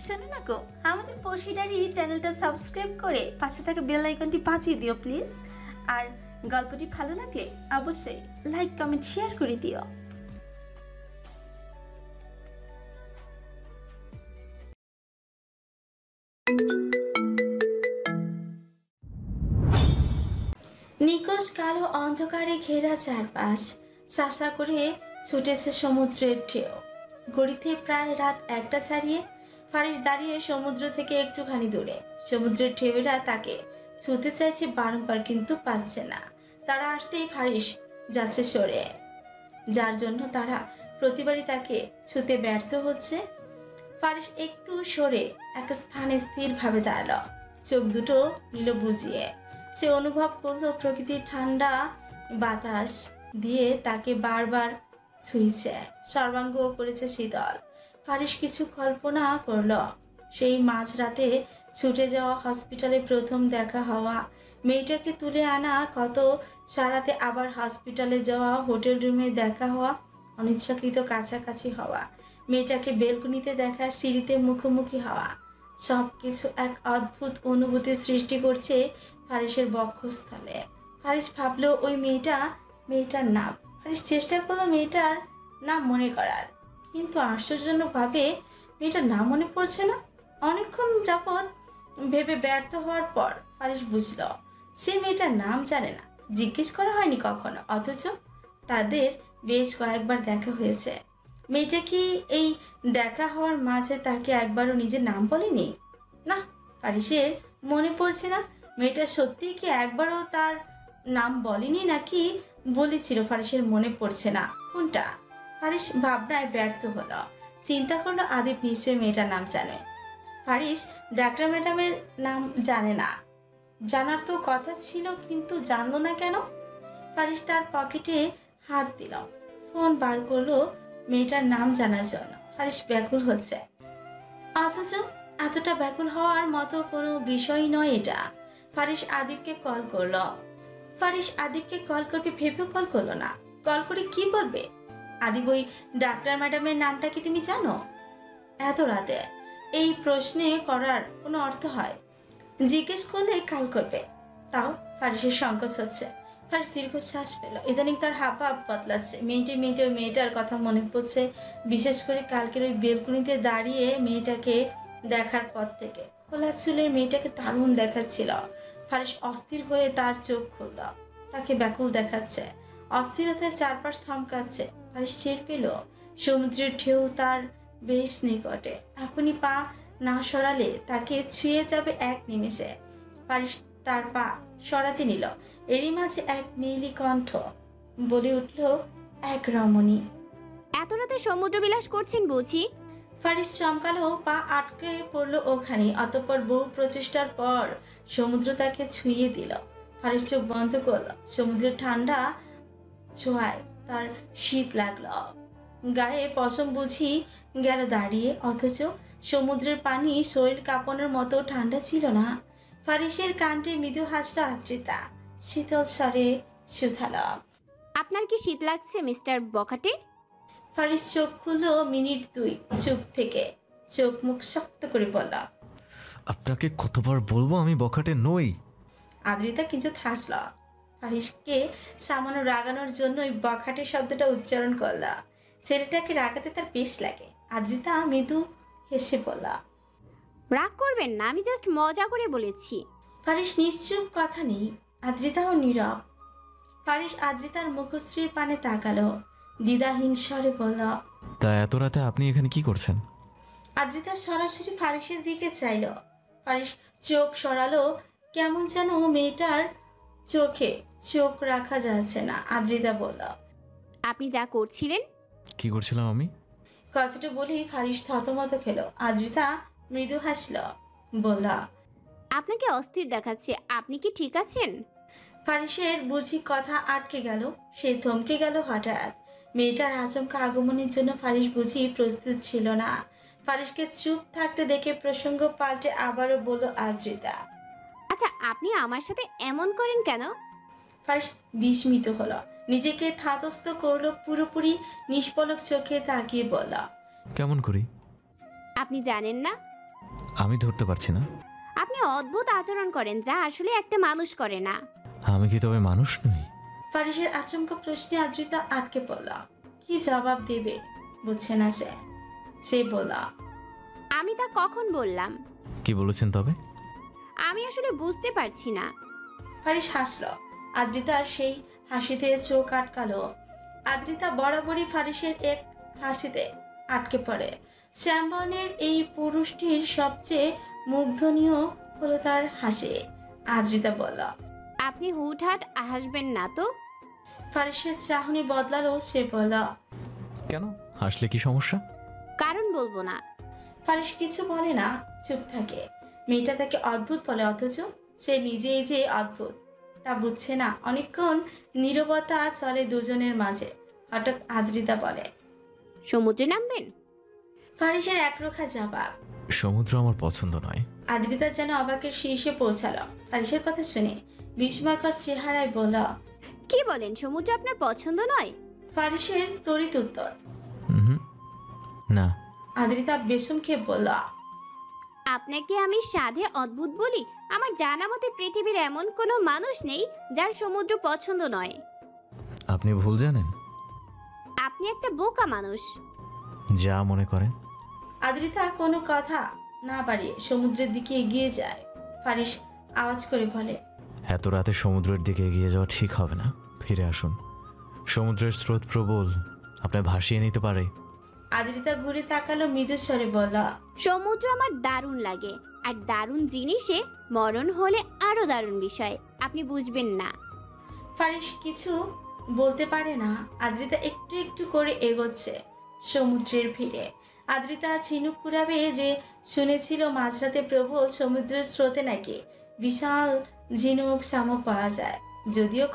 শোনো না গো, আমাদের পড়শি ডায়েরি চ্যানেলটা সাবস্ক্রাইব করে পাশে থাকা বেল আইকনটি বাজিয়ে দিও প্লিজ। আর গল্পটি ভালো লাগলে অবশ্যই লাইক কমেন্ট শেয়ার করে দিও। নিকোষ কালো অন্ধকারে ঘেরা চারপাশ, শাসা করে ছুটেছে সমুদ্রের ঢেউ। ঘড়িতে প্রায় রাত 1টা ছাড়িয়ে। ফারিস দাঁড়িয়ে সমুদ্র থেকে একটুখানি দূরে। সমুদ্রের ঢেউরা তাকে ছুঁতে চাইছে বারংবার, কিন্তু পাচ্ছে না। তারা আসতেই ফারিস যাচ্ছে সরে, যার জন্য তারা প্রতিবারই তাকে ছুঁতে ব্যর্থ হচ্ছে। ফারিস একটু সরে এক স্থানে স্থিরভাবে দাঁড়ালো, চোখ দুটো নিল বুঝিয়ে। সে অনুভব করলো প্রকৃতির ঠান্ডা বাতাস দিয়ে তাকে বারবার ছুঁইছে, সর্বাঙ্গ করেছে শীতল। ফারিস কিছু কল্পনা করলো, সেই মাঝরাতে ছুটে যাওয়া, হসপিটালে প্রথম দেখা হওয়া, মেয়েটাকে তুলে আনা, কত সারাতে আবার হসপিটালে যাওয়া, হোটেল রুমে দেখা হওয়া, অনিচ্ছাকৃত কাছাকাছি হওয়া, মেয়েটাকে বেলকনিতে দেখা, সিঁড়িতে মুখোমুখি হওয়া। সব কিছু এক অদ্ভুত অনুভূতির সৃষ্টি করছে ফারিসের বক্ষস্থলে। ফারিস ভাবলো ওই মেয়েটার নাম। ফারিস চেষ্টা করলো মেয়েটার নাম মনে করার, কিন্তু আশ্চর্যজনকভাবে মেয়েটার নাম মনে পড়ছে না। অনেকক্ষণ যাবৎ ভেবে ব্যর্থ হওয়ার পর ফারিস বুঝল সে মেয়েটার নাম জানে না, জিজ্ঞেস করা হয়নি কখনো, অথচ তাদের বেশ কয়েকবার দেখা হয়েছে। মেয়েটা কি এই দেখা হওয়ার মাঝে তাকে একবারও নিজের নাম বলেনি? না, ফারিসের মনে পড়ছে না। মেয়েটা সত্যিই কি একবারও তার নাম বলেনি, নাকি বলেছিল? ফারিসের মনে পড়ছে না কোনটা। ফারিস ভাবনায় ব্যর্থ হলো। চিন্তা করলো আদিব নিশ্চয়ই মেয়েটার নাম জানে। ফারিস ডাক্তার ম্যাডামের নাম জানে না, জানার তো কথা ছিল, কিন্তু জানলো না কেন? ফারিস তার পকেটে হাত দিল, ফোন বার করলো মেয়েটার নাম জানার জন্য। ফারিস ব্যাকুল হচ্ছে, অথচ এতটা ব্যাকুল হওয়ার মতো কোনো বিষয় নয় এটা। ফারিস আদিবকে কল করলো। ফারিস আদিবকে কল করবে ভেবেও কল করলো না। কল করে কি বলবে? আদিব, ওই ডাক্তার ম্যাডামের নামটা কি তুমি জানো? এত রাতে এই প্রশ্নে করার কোনো অর্থ হয়? জিজ্ঞেস করলে কাল করবে, তাও ফারিসের সংকোচ হচ্ছে। ফারিস দীর্ঘশ্বাস পেল। ইদানিং তার হাবভাব বদলাচ্ছে। মিনিটে মিনিটে ওই মেয়েটার কথা মনে পড়ছে, বিশেষ করে কালকের ওই বেলকুনিতে দাঁড়িয়ে মেয়েটাকে দেখার পর থেকে। খোলা চুলের মেয়েটাকে দারুণ দেখাচ্ছিল। ফারিস অস্থির হয়ে তার চোখ খুলল। তাকে ব্যাকুল দেখাচ্ছে, অস্থিরতায় চারপাশ থমকাচ্ছে। ফারিস টের পেল সমুদ্রের ঢেউ তার বেশ নিকটে। এখনই পা না সরালে তাকে ছুঁয়ে যাবে এক নিমেষে। ফারিস তার পা সরাতে নিল। এরই মাঝে এক মেয়েলি কণ্ঠ বলে উঠল, এক রমণী। এত রাতে সমুদ্র বিলাস করছেন বুঝি? ফারিস চমকালো, পা আটকে পড়ল ওখানে। অতঃপর বহু প্রচেষ্টার পর সমুদ্র তাকে ছুঁয়ে দিল। ফারিস চোখ বন্ধ করল। সমুদ্রের ঠান্ডা ছোঁয়ায় তার শীত লাগলো। গায়ে পশম বুঝি গেল দাঁড়িয়ে, অথচ সমুদ্রের পানি শরীর কাঁপানোর মতো ঠান্ডা ছিল না। ফারিসের কাণ্ডে মৃদু হাসল আদ্রিতা, শীতল স্বরে শুধালো, আপনার কি শীত লাগছে মিস্টার বখাটে? ফারিস চোখ খুলল মিনিট 2 চুপ থেকে, চোখ মুখ শক্ত করে বলল, আপনাকে কতবার বলবো আমি বখাটে নই। আদ্রিতা কিছু হাসল। ফারিসকে সামান্য রাগানোর জন্য ওই বখাটে শব্দটা উচ্চারণ করল। ছেলেটাকে রাগাতে তার বেশ লাগে। আদ্রিতা মৃদু হেসে বলল, রাগ করবেন না, আমি জাস্ট মজা করে বলেছি। ফারিস নিশ্চুপ, কথা নেই। আদ্রিতাও নীরব। ফারিস আদ্রিতার মুখশ্রীর পানে তাকালো, দ্বিধাহীন স্বরে বলল, তা এত রাতে আপনি এখানে কি করছেন? আদ্রিতা সরাসরি ফারিসের দিকে চাইল। ফারিস চোখ সরালো, কেমন যেন মেয়েটার চোখে চোখ রাখা যাচ্ছে না। আদ্রিতা বলল, আপনি যা করছিলেন। কি করছিলাম আমি? কথাটা বলেই ফারিস থতমত খেল। আদ্রিতা মৃদু হাসল, বলল, আপনাকে অস্থির দেখাচ্ছে, আপনি কি ঠিক আছেন? ফারিসের বুঝি কথা আটকে গেল। সে থমকে গেল হঠাৎ। মেয়েটার আচমকা আগমনের জন্য ফারিস বুঝি প্রস্তুত ছিল না। ফারিসকে চুপ থাকতে দেখে প্রসঙ্গ পাল্টে আবারও বলল আদ্রিতা, আচ্ছা, আপনি আমার সাথে এমন করেন কেন? ফারিস বিস্মিত হলো, নিজেকে ধাতস্থ করলো, পুরোপুরি নিষ্পলক চোখে তাকিয়ে বলল, কেমন করি? আপনি জানেন না? আমি ধরতে পারছি না। আপনি অদ্ভুত আচরণ করেন যা আসলে একটা মানুষ করে না। আমি কি তবে মানুষ নই? ফারিসের আচমকা প্রশ্নে আদ্রিতা আটকে পড়ল। কি জবাব দেবে বুঝছে না সে বলল, আমি তা কখন বললাম? কি বলেছেন তবে? আমি আসলে বুঝতে পারছি না। ফারিস হাসল। আদ্রিতার সেই হাসিতে চোখ আটকালো। আদ্রিতা বরাবরই ফারিসের এক হাসিতে আটকে পড়ে। শ্যামবর্ণের এই পুরুষটির সবচেয়ে মুগ্ধনীয় হলো তার হাসি। আদ্রিতা বলল, আপনি হুটহাট হাসবেন না তো। ফারিসের চাহনি বদলালো। সে বলল, কেন? হাসলে কি সমস্যা? কারণ বলবো না। ফারিস কিছু বলে না, চুপ থাকে। মেয়েটা তাকে অদ্ভুত বলে, অথচ সে নিজেই যে অদ্ভুত তা বুঝছে না। অনেকক্ষণ নীরবতা চলে দুজনের মাঝে। হঠাৎ আদ্রিতা বলে, সমুদ্রে নামবেন? ফারিসের একরোখা জবাব। সমুদ্র আমার পছন্দ নয়। আদ্রিতা যেন অবাকের শীর্ষে পৌঁছালো। ফারিসের কথা শুনে বিস্ময়কর চেহারায় বলল, কি বলেন, সমুদ্র আপনার পছন্দ নয়? ফারিসের তড়িৎ উত্তর, হুম, না। আদ্রিতা বেসুম খেয়ে বলল, আপনাকে আমি সাধে অদ্ভুত বলি? আমার জানা মতে পৃথিবীর এমন কোনো মানুষ নেই যার সমুদ্র পছন্দ নয়। আপনি ভুল জানেন। আপনি একটা বোকা মানুষ। যা মনে করেন। আদ্রিতা কোনো কথা না বাড়িয়ে সমুদ্রের দিকে এগিয়ে যায়। ফারিস আওয়াজ করে বলে, এত রাতে সমুদ্রের দিকে এগিয়ে যাওয়া ঠিক হবে না। ফিরে আসুন। সমুদ্রের স্রোত প্রবল, আপনার ভাসিয়ে নিতে পারে। আদ্রিতা ঘুরে তাকালো, মৃদু স্বরে বলল, সমুদ্র আমার দারুণ লাগে, আর দারুণ জিনিসে মরণ হলে আরো দারুণ বিষয়। আপনি বুঝবেন না। ফারিস কিছু বলতে পারে না। আদ্রিতা একটু একটু করে এগোচ্ছে সমুদ্রের ভিড়ে। আদ্রিতা ঝিনুক কুড়াবে যে শুনেছিল মাঝরাতে প্রবল সমুদ্রের স্রোতে নাকি বিশাল ঝিনুক শামুক পাওয়া যায়। যদিও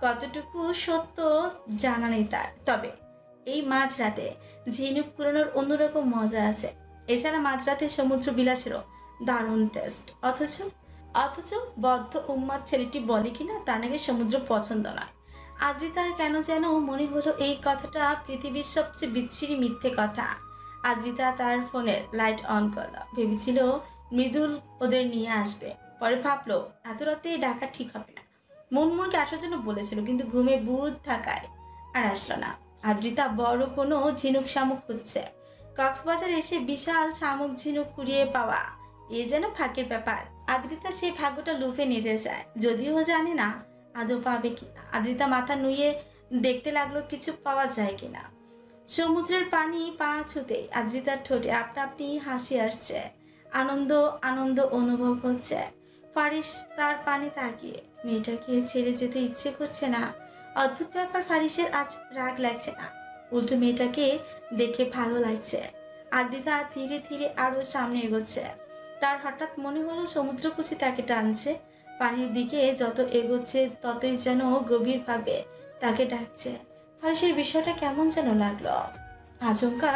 কতটুকু সত্য জানা নেই তার, তবে এই মাঝরাতে ঝিনুক কুড়ানোর অন্যরকম মজা আছে। এছাড়া মাঝরাতে সমুদ্র বিলাসেরও দারুণ টেস্ট। অথচ বদ্ধ উম্মাদ ছেলেটি বলে কিনা তার নাকি সমুদ্র পছন্দ নয়। আদ্রিতার কেন যেন মনে হলো এই কথাটা পৃথিবীর সবচেয়ে বিচ্ছিরি মিথ্যে কথা। আদ্রিতা তার ফোনের লাইট অন করলো। ভেবেছিল মৃদুল ওদের নিয়ে আসবে, পরে ভাবলো এত রাতে ডাকা ঠিক হবে না। মনকে আসার জন্য বলেছিল, কিন্তু ঘুমে বুধ থাকায় আর আসলো না। আদ্রিতা বড় কোনো ঝিনুক শামুক খুঁজছে। কক্সবাজার এসে বিশাল শামুক ঝিনুক কুড়িয়ে পাওয়া এ যেন ভাগ্যের ব্যাপার। আদ্রিতা সেই ভাগ্যটা লুফে নিতে চায়, যদিও জানে না আদৌ পাবে কিনা। আদ্রিতা মাথা নুয়ে দেখতে লাগলো কিছু পাওয়া যায় কিনা। সমুদ্রের পানি পা ছুতেই আদ্রিতার ঠোঁটে আপনা আপনি হাসি আসছে। আনন্দ আনন্দ অনুভব হচ্ছে। ফারিস তার পানি তাকিয়ে, মেয়েটাকে ছেড়ে যেতে ইচ্ছে করছে না। অদ্ভুত ব্যাপার, ফারিসের আজ রাগ লাগছে না, উল্টো মেয়েটাকে দেখে ভালো লাগছে। আদ্রিতা ধীরে ধীরে আরো সামনে এগোচ্ছে। তার হঠাৎ মনে হলো সমুদ্র কুচি তাকে টানছে। পানির দিকে যত এগোচ্ছে ততই যেন গভীরভাবে তাকে ডাকছে। ফারিসের বিষয়টা কেমন যেন লাগলো। আচমকা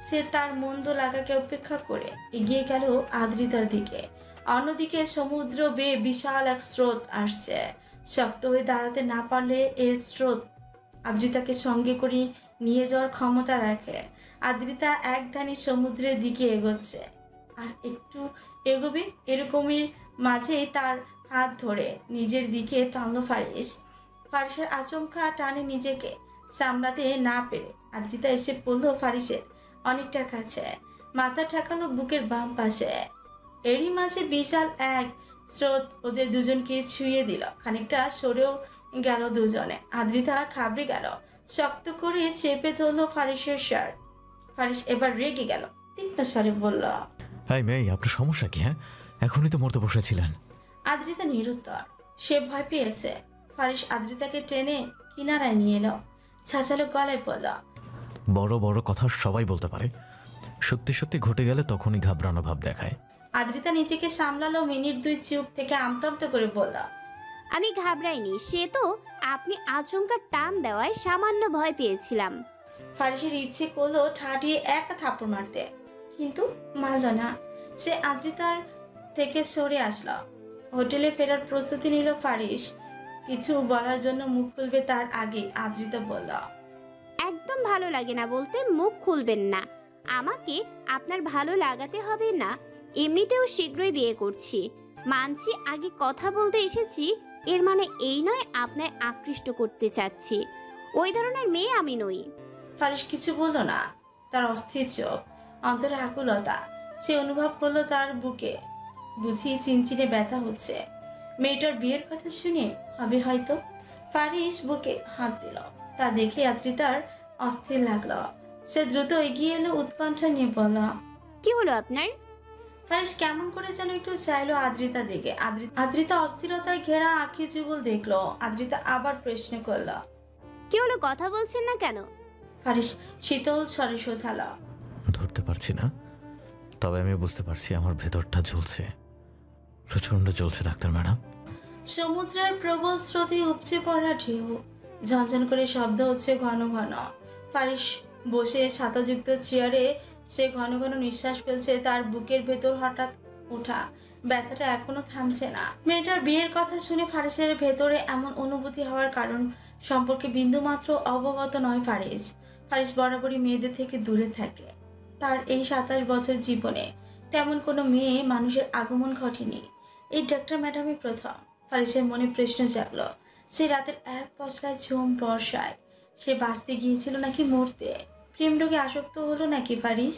সে তার মন্দ লাগাকে উপেক্ষা করে এগিয়ে গেল আদ্রিতার দিকে। অন্যদিকে সমুদ্র বেয়ে বিশাল এক স্রোত আসছে। শক্ত হয়ে দাঁড়াতে না পারলে এই স্রোত আদ্রিতাকে সঙ্গে করে নিয়ে যাওয়ার ক্ষমতা রাখে। আদ্রিতা এক ধানি সমুদ্রের দিকে এগোচ্ছে, আর একটু এগোবে এরকমের মাঝেই তার হাত ধরে নিজের দিকে টানলো ফারিস। ফারিসের আচমকা টানে নিজেকে সামলাতে না পেরে আদ্রিতা এসে পড়ল ফারিসের অনেকটা কাছে। মাথা ঠেকালো বুকের বাম পাশে। এরই মাঝে বিশাল এক স্রোত ওদের দুজনকে ছুঁয়ে দিল। খানিকটা সরেও গেল দুজনে। আদ্রিতা ঘাবড়ে গেল, শক্ত করে চেপে ধরলো ফারিসের শার্ট। ফারিস এবার রেগে গেল, তীক্ষ্ণ স্বরে বলল, এই মেয়ে, আপনার সমস্যা কি? হ্যাঁ, এখনই তো মরতে বসেছিলেন। আদ্রিতা নিরুত্তর। সে ভয় পেয়েছে। ফারিস আদ্রিতাকে টেনে কিনারায় নিয়ে এলো। ছাঁচালো গলায় বলল, বড় বড় কথা সবাই বলতে পারে, সত্যি সত্যি ঘটে গেলে তখনই ঘাবড়ানো ভাব দেখায়। আদ্রিতা নিজেকে সামলালো। মিনিট দুই চুপ থেকে আমতা আমতা করে বলল, আমি ঘাবড়াইনি, সে তো আপনি আচমকা টান দেওয়ায় সামান্য ভয় পেয়েছিলাম। ফারিসের ইচ্ছে করলো ঠাটিয়ে একটা থাপ্পড় মারতে, কিন্তু মারল না। সে আদ্রিতার থেকে সরে আসলো। হোটেলে ফেরার প্রস্তুতি নিল ফারিস। কিছু বলার জন্য মুখ খুলবে তার আগে আদ্রিতা বলল, একদম ভালো লাগে না বলতে মুখ খুলবেন না। আমাকে আপনার ভালো লাগাতে হবে না, এমনিতেও শীঘ্রই বিয়ে করছি। মানছি আগে কথা বলতে এসেছি, এর মানে এই নয় আপনায় আকৃষ্ট করতে চাচ্ছি। ওই ধরনের মেয়ে আমি নই। ফারিস কিছু বলল না। তার অস্থির চোখ, অন্তরে আকুলতা। সে অনুভব করলো তার বুকে বুঝি চিনচিনে ব্যথা হচ্ছে। মেয়েটার বিয়ের কথা শুনে হবে হয়তো। ফারিস বুকে হাত দিল। তা দেখে আদ্রিতার অস্থির লাগলো। সে দ্রুত এগিয়ে এলো, উৎকণ্ঠা নিয়ে বলল। কি হলো আপনার? ফারিস কেমন করে যেন একটু চাইলো আদ্রিতা দিকে। আদ্রিতা অস্থিরতায় ঘেরা আঁখি যুগল দেখলো। আদ্রিতা আবার প্রশ্ন করলো। কি হলো, কথা বলছেন না কেন? ফারিস শীতল স্বরে শোধালো। ধরতে পারছি না, তবে আমি বুঝতে পারছি আমার ভেতরটা জ্বলছে, প্রচণ্ড জ্বলছে ডাক্তার ম্যাডাম। সমুদ্রের প্রবল স্রোতে উপচে পড়া ঢেউ, ঝনঝন করে শব্দ হচ্ছে ঘন ঘন। ফারিস বসে ছাতাযুক্ত চেয়ারে, সে ঘন ঘন নিঃশ্বাস ফেলছে। তার বুকের ভেতর হঠাৎ ওঠা ব্যথাটা এখনো থামছে না। মেয়েটার বিয়ের কথা শুনে ফারিসের ভেতরে এমন অনুভূতি হওয়ার কারণ সম্পর্কে বিন্দুমাত্র অবগত নয় ফারিস। ফারিস বরাবরই মেয়েদের থেকে দূরে থাকে। তার এই 27 বছর জীবনে তেমন কোনো মেয়ে মানুষের আগমন ঘটেনি। এই ডাক্তার ম্যাডামই প্রথম। ফারিসের মনে প্রশ্ন জাগলো। সে রাতের এক পশলায় ঝুম বর্ষায় সে বাঁচতে গিয়েছিল নাকি মরতে? প্রেম রোগে আসক্ত হলো নাকি ফারিস?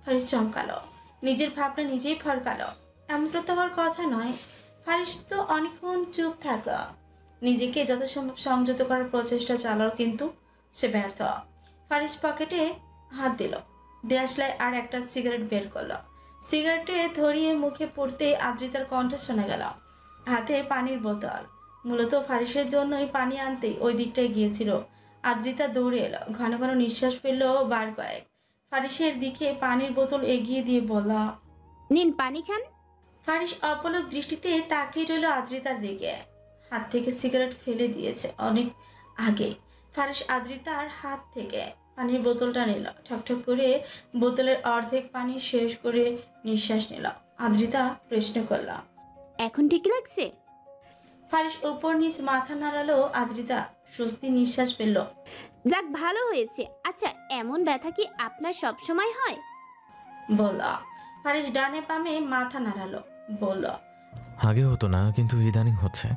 ফারিস চমকালো, নিজের ভাবনা নিজেই ফরকালো। এমনটা তো হওয়ার কথা নয়। ফারিস তো অনেকক্ষণ চুপ থাকলো, নিজেকে যথাসম্ভব সংযত করার প্রচেষ্টা চালালো, কিন্তু সে ব্যর্থ। ফারিস পকেটে হাত দিল, দেয়াশলায় আর একটা সিগারেট বের করলো। সিগারেটে ধরিয়ে মুখে পড়তে আদ্রিতার কণ্ঠ শোনা গেল। হাতে পানির বোতল। মূলত ফারিসের জন্যই পানি আনতেই ওই দিকটায় গিয়েছিল। আদ্রিতা দৌড়ে এলো, ঘন ঘন নিঃশ্বাস ফেললো বার কয়েক। ফারিসের দিকে পানির বোতল এগিয়ে দিয়ে বলল। নিন পানি খান। ফারিস অপলক দৃষ্টিতে তাকিয়ে রইল আদ্রিতার দিকে। হাত থেকে সিগারেট ফেলে দিয়েছে অনেক আগে। ফারিস আদ্রিতার হাত থেকে পানির বোতলটা নিল, ঠকঠক করে বোতলের অর্ধেক পানি শেষ করে নিঃশ্বাস নিল। আদ্রিতা প্রশ্ন করল। এখন ঠিক লাগছে? ফারিস উপর নিচ মাথা নাড়ালো। আদ্রিতা স্বস্তি নিঃশ্বাস ফেলল। যাক, ভালো হয়েছে। আচ্ছা, এমন ব্যথা কি আপনার সব সময় হয়? বলল। ফারিস ডানে বামে মাথা নাড়ালো, বলল। আগে হতো না, কিন্তু ইদানিং হচ্ছে।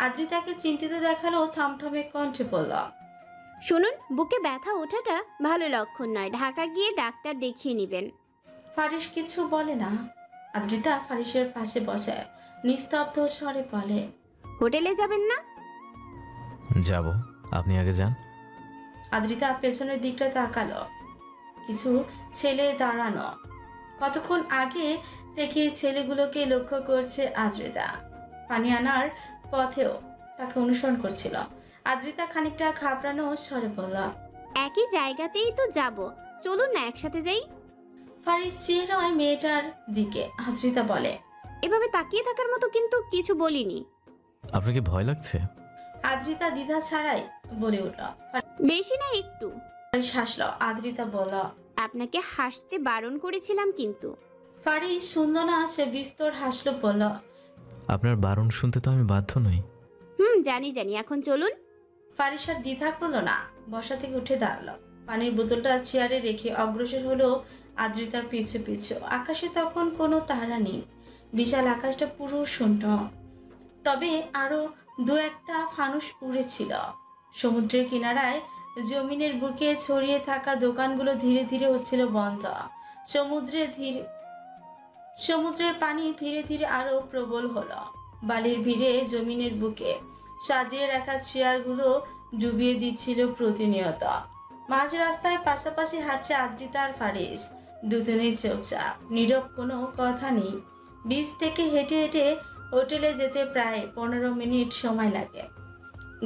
আদ্রিতাকে চিন্তিত দেখালো, থমথমে কণ্ঠে বলল। শুনুন, বুকে ব্যথা ওঠাটা ভালো লক্ষণ নয়। ঢাকা গিয়ে ডাক্তার দেখিয়ে নেবেন। ফারিস কিছু বলে না। আদ্রিতা ফারিসের পাশে বসে নিস্তব্ধ স্বরে বলে। হোটেলে যাবেন না? যাব, আপনি আগে যান। আদ্রিতা পেছনের দিকটা তাকালো। কিছু ছেলে দাঁড়ানো। কতক্ষণ আগে থেকে ছেলেগুলোকে লক্ষ্য করছে আদ্রিতা। পানি আনার পথেও তাকে অনুসরণ করছিল। আদ্রিতা খানিকটা ঘাবড়ানো স্বরে বলল। একই জায়গাতেই তো যাব, চলুন না একসাথে যাই। ফারিস চেয়ে রয় মেয়েটার দিকে। আদ্রিতা বলে। এভাবে তাকিয়ে থাকার মতো কিন্তু কিছু বলিনি। আপনার কি ভয় লাগছে? আদ্রিতা দ্বিধা ছাড়াই বলে উঠল। বেশি না, একটু। ফারিস হাসল। আদ্রিতা বলল। আপনাকে হাসতে বারণ করেছিলাম কিন্তু। ফারিস সুন্দর না, সে বিস্তর হাসলো, বলল। আপনার বারণ শুনতে তো আমি বাধ্য নই। জানি জানি, এখন চলুন। ফারিস আর দ্বিধা করলো না, বসা থেকে উঠে দাঁড়ালো। পানির বোতলটা চেয়ারে রেখে অগ্রসর হলো আদ্রিতার পিছু পিছু। আকাশে তখন কোনো তারা নেই। বিশাল আকাশটা পুরো শূন্য। তবে আরো দু একটা ফানুস উড়েছিল। সমুদ্রের কিনারায় জমিনের বুকে ছড়িয়ে থাকা দোকানগুলো ধীরে ধীরে হচ্ছিল বন্ধ। সমুদ্রের পানি ধীরে ধীরে আরো প্রবল হলো। বালির ভিড়ে জমিনের বুকে সাজিয়ে রাখা চেয়ারগুলো ডুবিয়ে দিচ্ছিল প্রতিনিয়ত। মাঝ রাস্তায় পাশাপাশি হাঁটছে আদ্রিতা আর ফারিস। দুজনেই চুপচাপ, নীরব, কোনো কথা নেই। বিচ থেকে হেঁটে হেঁটে হোটেলে যেতে প্রায় 15 মিনিট সময় লাগে।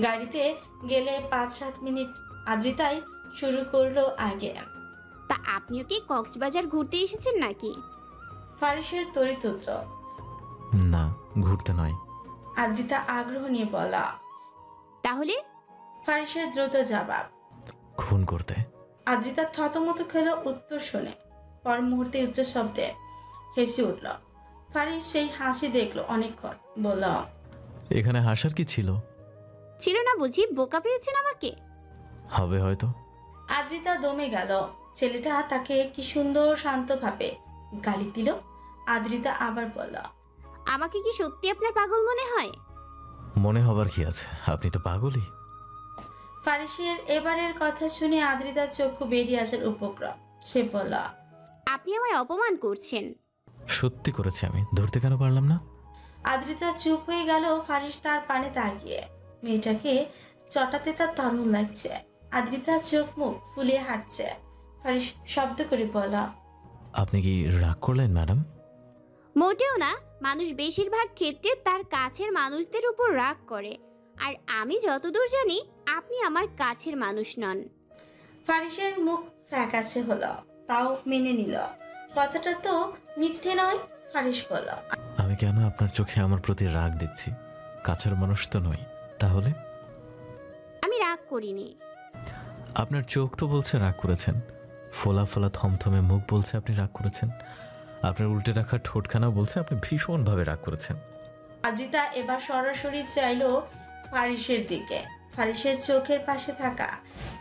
গাড়িতে গেলে 5-7 মিনিট। আদ্রিতাই শুরু করলো আগে। তা আপনিও কি কক্সবাজার ঘুরতে এসেছেন নাকি? ফারিসের তরিতত্র। না, ঘুরতে নয়। আদ্রিতা আগ্রহ নিয়ে বলা। তাহলে? ফারিসের দ্রুত জবাব। খুন করতে। আদ্রিতা থতমত খেলো উত্তর শুনে। পর মুহূর্তে উচ্চ শব্দে হেসে উঠল। ফারিস সেই হাসি দেখলো অনেকক্ষণ, বলল। এখানে হাসার কি ছিল? ছিল না বুঝি? বোকা পেয়েছেন আমাকে? হবে হয়তো। আদ্রিতা দমে গেল। ছেলেটা তাকে কি সুন্দর শান্তভাবে গালি দিল। আদ্রিতা আবার বলল, আমাকে কি সত্যি আপনার পাগল মনে হয়? মনে হবার কি আছে, আপনি তো পাগলই। ফারিসের এবারের কথা শুনে আদ্রিতার চক্ষু বেরিয়ে আসার উপক্রম। সে বলল, আপনি আমায় অপমান করছেন। সত্যি করেছি আমি, ধরতে কেন পারলাম না? আদ্রিতা চুপ হয়ে গেল। ফারিস তার পানে তাকিয়ে। মেয়েটাকে চটাতে তার দারুণ লাগছে। আদ্রিতা চোখ মুখ ফুলিয়ে হাঁটছে। ফারিস শব্দ করে বলল, আপনি কি রাগ করলেন ম্যাডাম? মোটেও না। মানুষ বেশিরভাগ ক্ষেত্রে তার কাছের মানুষদের উপর রাগ করে, আর আমি যতদূর জানি আপনি আমার কাছের মানুষ নন। ফারিসের মুখ ফ্যাকাশে হলো, তাও মেনে নিল। কথাটা তো মিথ্যে নয়। ফারিস বলল, আমি কেন আপনার চোখে আমার প্রতি রাগ দেখছি? কাছের মানুষ তো নই। তাহলে? আমি রাগ করিনি। আপনার চোখ তো বলছে রাগ করেছেন, ফোলা ফোলা থমথমে মুখ বলছে আপনি রাগ করেছেন, আপনার উল্টে রাখা ঠোঁটখানাও বলছে আপনি ভীষণভাবে রাগ করেছেন। আদ্রিতা এবার সরাসরি চাইলো ফারিসের দিকে। ফারিসের চোখের পাশে থাকা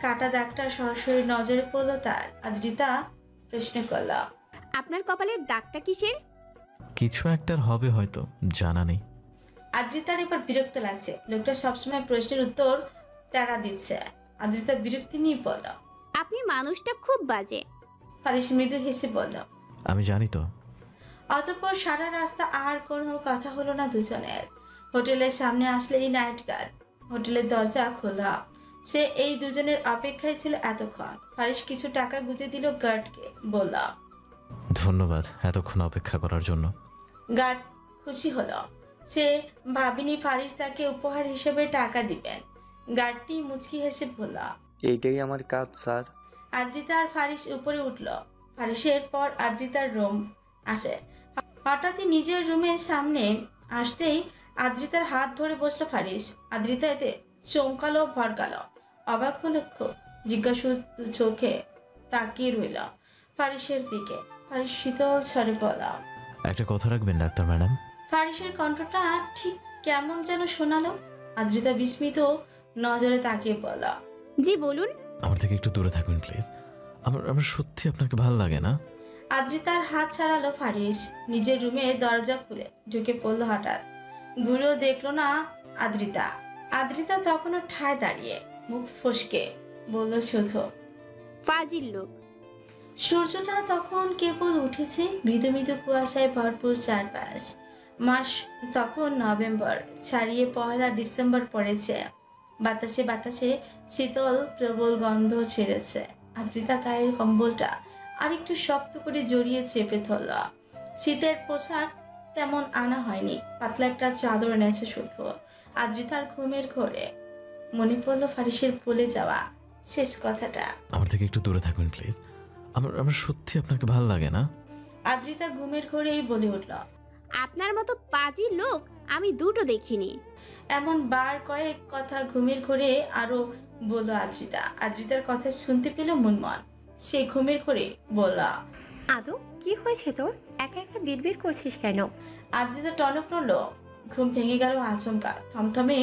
কাটা দাগটা সরাসরি নজরে পড়ল তার। আদ্রিতা প্রশ্ন করল, আপনার কপালের দাগটা কিসের? কিছু একটার হবে হয়তো, জানা নেই। আদ্রিতার এবার বিরক্ত লাগছে। লোকটা সবসময় প্রশ্নের উত্তর তেড়া দিচ্ছে। আদ্রিতা বিরক্তি নিয়ে বলল, আপনি মানুষটা খুব বাজে। ফারিস মৃদু হেসে বলল, আমি জানি তো। অতঃপর সারা রাস্তা আর কোনো কথা হলো না দুজনের। হোটেলের সামনে আসলেই নাইট গার্ড। হোটেলের দরজা খোলা। সে এই দুজনের অপেক্ষায় ছিল এতক্ষণ। ফারিস কিছু টাকা গুঁজে দিল গার্ডকে। বলল, ধন্যবাদ এতক্ষণ অপেক্ষা করার জন্য। গার্ড খুশি হলো। সে ভাবিনি ফারিস তাকে উপহার হিসেবে টাকা দিবেন। গার্ডটি মুচকি হেসে বলল, এইটাই আমার কাজ স্যার। আদ্রিতা আর ফারিস উপরে উঠল। ফারিসের পর আদ্রিতার রুম আসে। হঠাৎই নিজের রুমের সামনে আসতেই আদ্রিতার হাত ধরে বসলো ফারিস। আদ্রিতা এতে চমকালো, ভরকালো, অবাক হলো খুব। জিজ্ঞাসু চোখে তাকিয়ে রইল ফারিসের দিকে। ফারিস শীতল স্বরে বলা, একটা কথা রাখবেন ডাক্তার ম্যাডাম? ফারিসের কণ্ঠটা ঠিক কেমন যেন শোনালো। আদ্রিতা বিস্মিত নজরে তাকিয়ে বলা, জি বলুন। আমার থেকে একটু দূরে থাকবেন প্লিজ। আমার সত্যি আপনাকে ভালো লাগে না। আদ্রিতার হাত ছাড়ালো ফারিস। নিজের রুমে দরজা খুলে ঢুকে পড়লো। হঠাৎ ঘুরেও দেখলো না আদ্রিতা। আদ্রিতা তখনও ঠায় দাঁড়িয়ে, মুখ ফসকে বলল শুধু, ফাজিল লোক। সূর্যটা তখন কেবল উঠেছে। মৃদু মৃদু কুয়াশায় ভরপুর চারপাশ। মাস তখন নভেম্বর ছাড়িয়ে পয়লা ডিসেম্বর পড়েছে। বাতাসে বাতাসে শীতল প্রবল গন্ধ ছেড়েছে। আদ্রিতা গায়ের কম্বলটা আর একটু শক্ত করে জড়িয়ে চেপে ধরল। শীতের পোশাক তেমন আনা হয়নি, পাতলা একটা চাদর এনেছে শুধু। আদ্রিতার ঘুমের ঘোরে মনে পড়লো ফারিসের বলে যাওয়া শেষ কথাটা, আমার থেকে একটু দূরে থাকবেন প্লিজ। আমার সত্যি আপনাকে ভালো লাগে না। আদ্রিতা ঘুমের ঘোরেই বলে উঠল। আপনার মতো পাজি লোক আমি দুটো দেখিনি। এমন বার কয়েক কথা ঘুমের ঘোরে আরো বলল আদ্রিতা। আদ্রিতার কথা শুনতে পেল মুনমন। সে ঘুমের ঘোরে বলল, আদৌ কি হয়েছে তোর? একা একা বিড়বিড় করছিস কেন? আদ্রিতা টনক নড়ল। ঘুম ভেঙে গেল আচমকা। থমথমে